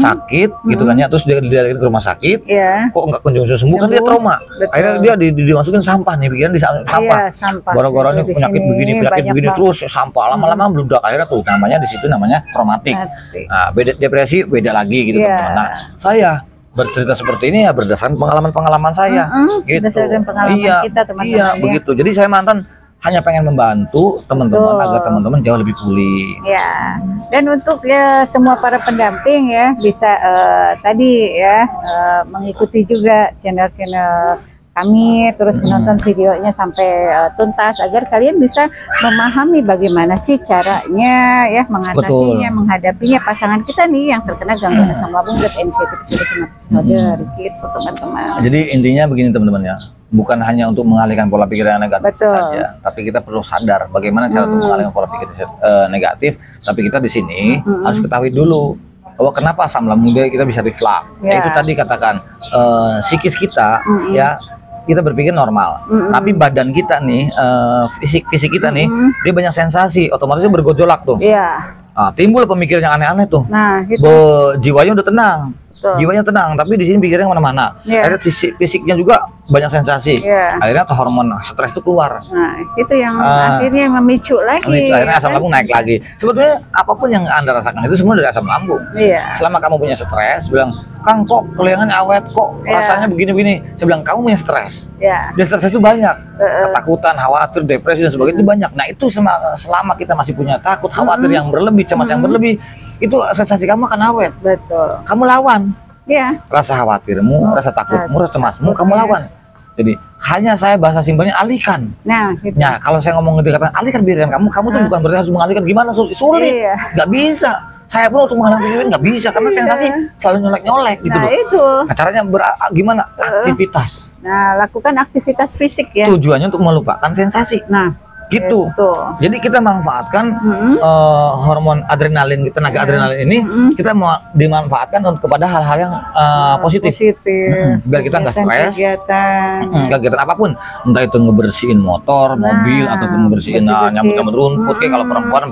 [SPEAKER 1] sakit gitu kan ya, terus dia ke rumah sakit.
[SPEAKER 2] Iya.
[SPEAKER 1] Kok nggak kunjung sembuh kan dia trauma.
[SPEAKER 2] Betul.
[SPEAKER 1] Akhirnya dia dimasukin sampah nih, pikiran di sampah.
[SPEAKER 2] Iya, sampah.
[SPEAKER 1] Gara-garanya
[SPEAKER 2] Di
[SPEAKER 1] penyakit
[SPEAKER 2] sini
[SPEAKER 1] begini
[SPEAKER 2] banyak
[SPEAKER 1] terus sampah lama-lama meledak, akhirnya tuh namanya di situ namanya traumatik. Nah, beda depresi beda lagi gitu
[SPEAKER 2] Iya.
[SPEAKER 1] teman-teman. Nah, saya bercerita seperti ini ya berdasarkan pengalaman saya. Gitu.
[SPEAKER 2] Berdasarkan pengalaman kita, teman-teman,
[SPEAKER 1] Iya,
[SPEAKER 2] ya.
[SPEAKER 1] begitu. Jadi saya mantan hanya pengen membantu teman-teman
[SPEAKER 2] Betul.
[SPEAKER 1] agar teman-teman jauh lebih pulih.
[SPEAKER 2] Ya, dan untuk ya semua para pendamping ya bisa tadi ya mengikuti juga channel-channel kami, terus menonton videonya sampai tuntas agar kalian bisa memahami bagaimana sih caranya ya mengatasinya, menghadapinya pasangan kita nih yang terkena gangguan asam lambung dan anxiety psikosomatis disorder gitu teman-teman.
[SPEAKER 1] Jadi intinya begini teman-teman ya, bukan hanya untuk mengalihkan pola pikir yang negatif saja, tapi kita perlu sadar bagaimana cara untuk mengalihkan pola pikir negatif. Tapi kita di sini harus ketahui dulu bahwa kenapa asam lambung kita bisa reflux. Itu tadi katakan psikis kita ya, kita berpikir normal, tapi badan kita nih, fisik kita nih, dia banyak sensasi, otomatis bergejolak tuh.
[SPEAKER 2] Iya.
[SPEAKER 1] Timbul pemikiran yang aneh-aneh tuh.
[SPEAKER 2] Nah, gitu.
[SPEAKER 1] Jiwanya udah tenang. Jiwanya tenang, tapi di sini pikirnya kemana-mana. Akhirnya fisiknya juga banyak sensasi. Akhirnya hormon stres itu keluar.
[SPEAKER 2] Nah, itu yang akhirnya memicu lagi.
[SPEAKER 1] Akhirnya asam lambung naik lagi. Sebetulnya apapun yang Anda rasakan itu semua dari asam lambung. Selama kamu punya stres, bilang, Kang kok kelihatannya awet, kok rasanya begini-begini. Saya bilang, kamu punya stres. Dan stres itu banyak. Ketakutan, khawatir, depresi dan sebagainya itu banyak. Nah itu selama kita masih punya takut, khawatir yang berlebih, cemas yang berlebih, itu sensasi kamu akan awet.
[SPEAKER 2] Betul.
[SPEAKER 1] Kamu lawan.
[SPEAKER 2] Iya.
[SPEAKER 1] Rasa khawatirmu, rasa takutmu, rasa cemasmu, kamu lawan. Jadi hanya saya bahasa simpelnya alihkan.
[SPEAKER 2] Nah, gitu.
[SPEAKER 1] Nah, kalau saya ngomong dikatakan alihkan pikiran kamu tuh bukan berarti harus mengalihkan. Gimana sulit? Nggak bisa. Saya pun untuk mengalihkan pikiran nggak bisa karena sensasi selalu nyolek-nyolek gitu loh.
[SPEAKER 2] Itu.
[SPEAKER 1] Nah, caranya gimana? Aktivitas.
[SPEAKER 2] Nah, lakukan aktivitas fisik ya.
[SPEAKER 1] Tujuannya untuk melupakan sensasi.
[SPEAKER 2] Nah,
[SPEAKER 1] gitu. Jadi kita manfaatkan hormon adrenalin, tenaga adrenalin ini kita mau dimanfaatkan kepada hal-hal yang positif. Biar kita nggak stres. Kegiatan apapun, entah itu ngebersihin motor, mobil, ataupun ngebersihin nyambut-nyambut rumput, kayak kalau perempuan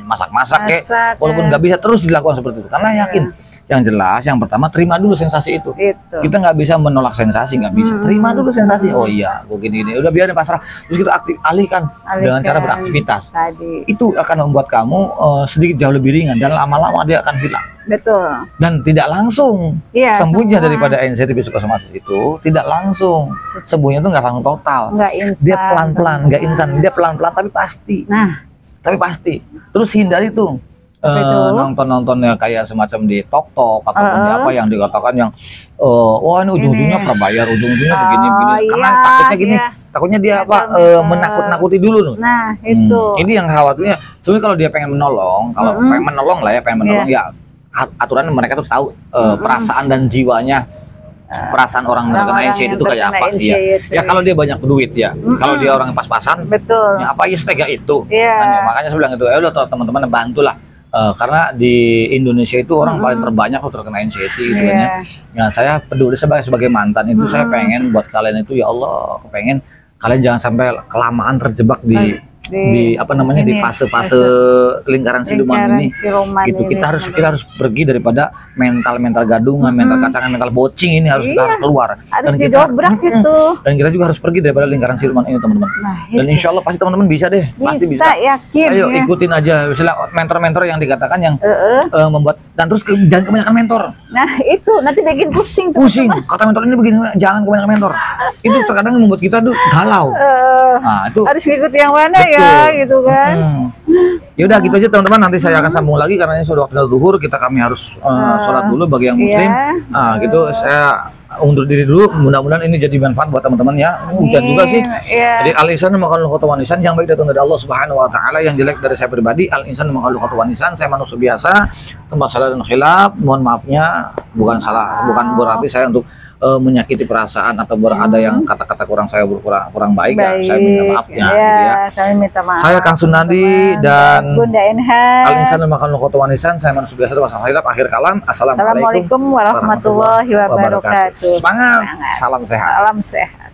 [SPEAKER 1] masak-masak kayak, walaupun nggak bisa terus dilakukan seperti itu. Karena yakin. Yang jelas, yang pertama terima dulu sensasi itu. Kita nggak bisa menolak sensasi, nggak bisa. Terima dulu sensasi. Oh iya, begini udah biarin pasrah. Terus kita alihkan dengan cara beraktivitas. Itu akan membuat kamu sedikit jauh lebih ringan dan lama-lama dia akan hilang.
[SPEAKER 2] Betul.
[SPEAKER 1] Dan tidak langsung sembuhnya daripada anxiety psikosomatis itu tidak langsung. Sembuhnya itu nggak langsung total.
[SPEAKER 2] Nggak instan.
[SPEAKER 1] Dia pelan-pelan, nggak instan. Dia pelan-pelan tapi pasti.
[SPEAKER 2] Nah.
[SPEAKER 1] tapi pasti. Terus hindari tuh
[SPEAKER 2] Apa itu?
[SPEAKER 1] nonton-nontonnya kayak semacam di TokTok ataupun di apa yang dikatakan yang wah ini ujung-ujungnya perbayar, ujung-ujungnya begini-begini. Karena
[SPEAKER 2] iya,
[SPEAKER 1] takutnya gini,
[SPEAKER 2] iya.
[SPEAKER 1] takutnya dia apa menakut-nakuti dulu loh.
[SPEAKER 2] Nah, itu.
[SPEAKER 1] Ini yang khawatirnya. Sebenarnya kalau dia pengen menolong, kalau pengen menolong lah ya, pengen menolong ya aturan mereka tuh tahu perasaan dan jiwanya. Perasaan orang terkena NCD itu kayak apa? Iya. Ya kalau dia banyak duit ya, kalau dia orang pas-pasan,
[SPEAKER 2] betul.
[SPEAKER 1] ya apa ya setega itu.
[SPEAKER 2] Iya.
[SPEAKER 1] Makanya saya bilang itu, ya udah teman-teman bantulah. Karena di Indonesia itu orang paling terbanyak tuh terkena NCD gitu kan ya. Ya saya peduli sebagai mantan itu saya pengen buat kalian itu ya Allah, kepengen kalian jangan sampai kelamaan terjebak di apa namanya di fase-fase lingkaran siluman ini gitu. Kita harus pergi daripada mental gadungan, mental kacangan, mental bocing ini kita harus keluar,
[SPEAKER 2] harus
[SPEAKER 1] dan
[SPEAKER 2] didobrak itu.
[SPEAKER 1] Dan kita juga harus pergi daripada lingkaran siluman ini teman-teman. Dan insya Allah pasti teman-teman bisa deh, pasti bisa.
[SPEAKER 2] Yakin.
[SPEAKER 1] Ayo ikutin aja misalnya mentor-mentor yang dikatakan yang membuat, dan terus jangan kebanyakan mentor.
[SPEAKER 2] Nah itu nanti bikin pusing.
[SPEAKER 1] Kata mentor ini begini, jangan kebanyakan mentor. Itu terkadang membuat kita tuh galau. Nah itu
[SPEAKER 2] harus ngikuti yang mana ya gitu kan.
[SPEAKER 1] Ya udah gitu aja teman-teman, nanti saya akan sambung lagi karena ini sudah waktu zuhur, kami harus sholat dulu bagi yang muslim. Gitu saya undur diri dulu, mudah-mudahan ini jadi manfaat buat teman-teman ya. Hujan juga sih. Jadi al-insan maqalul khutwan nisan, yang baik datang dari Allah Subhanahu wa taala, yang jelek dari saya pribadi. Al-insan maqalul khutwan nisan, saya manusia biasa, tempat salah dan khilaf, mohon maafnya, bukan berarti saya untuk menyakiti perasaan atau berada yang kata-kata saya kurang baik. Ya, saya minta maafnya gitu ya.
[SPEAKER 2] Saya minta maaf.
[SPEAKER 1] Saya Kang Sunandi dan
[SPEAKER 2] Bunda Enhan.
[SPEAKER 1] Al-insan maqalul khutwan nisan, saya manusia biasa, tempat salah khilaf. Akhir kalam,
[SPEAKER 2] Assalamualaikum warahmatullahi wabarakatuh.
[SPEAKER 1] Semangat, salam sehat.
[SPEAKER 2] Salam sehat.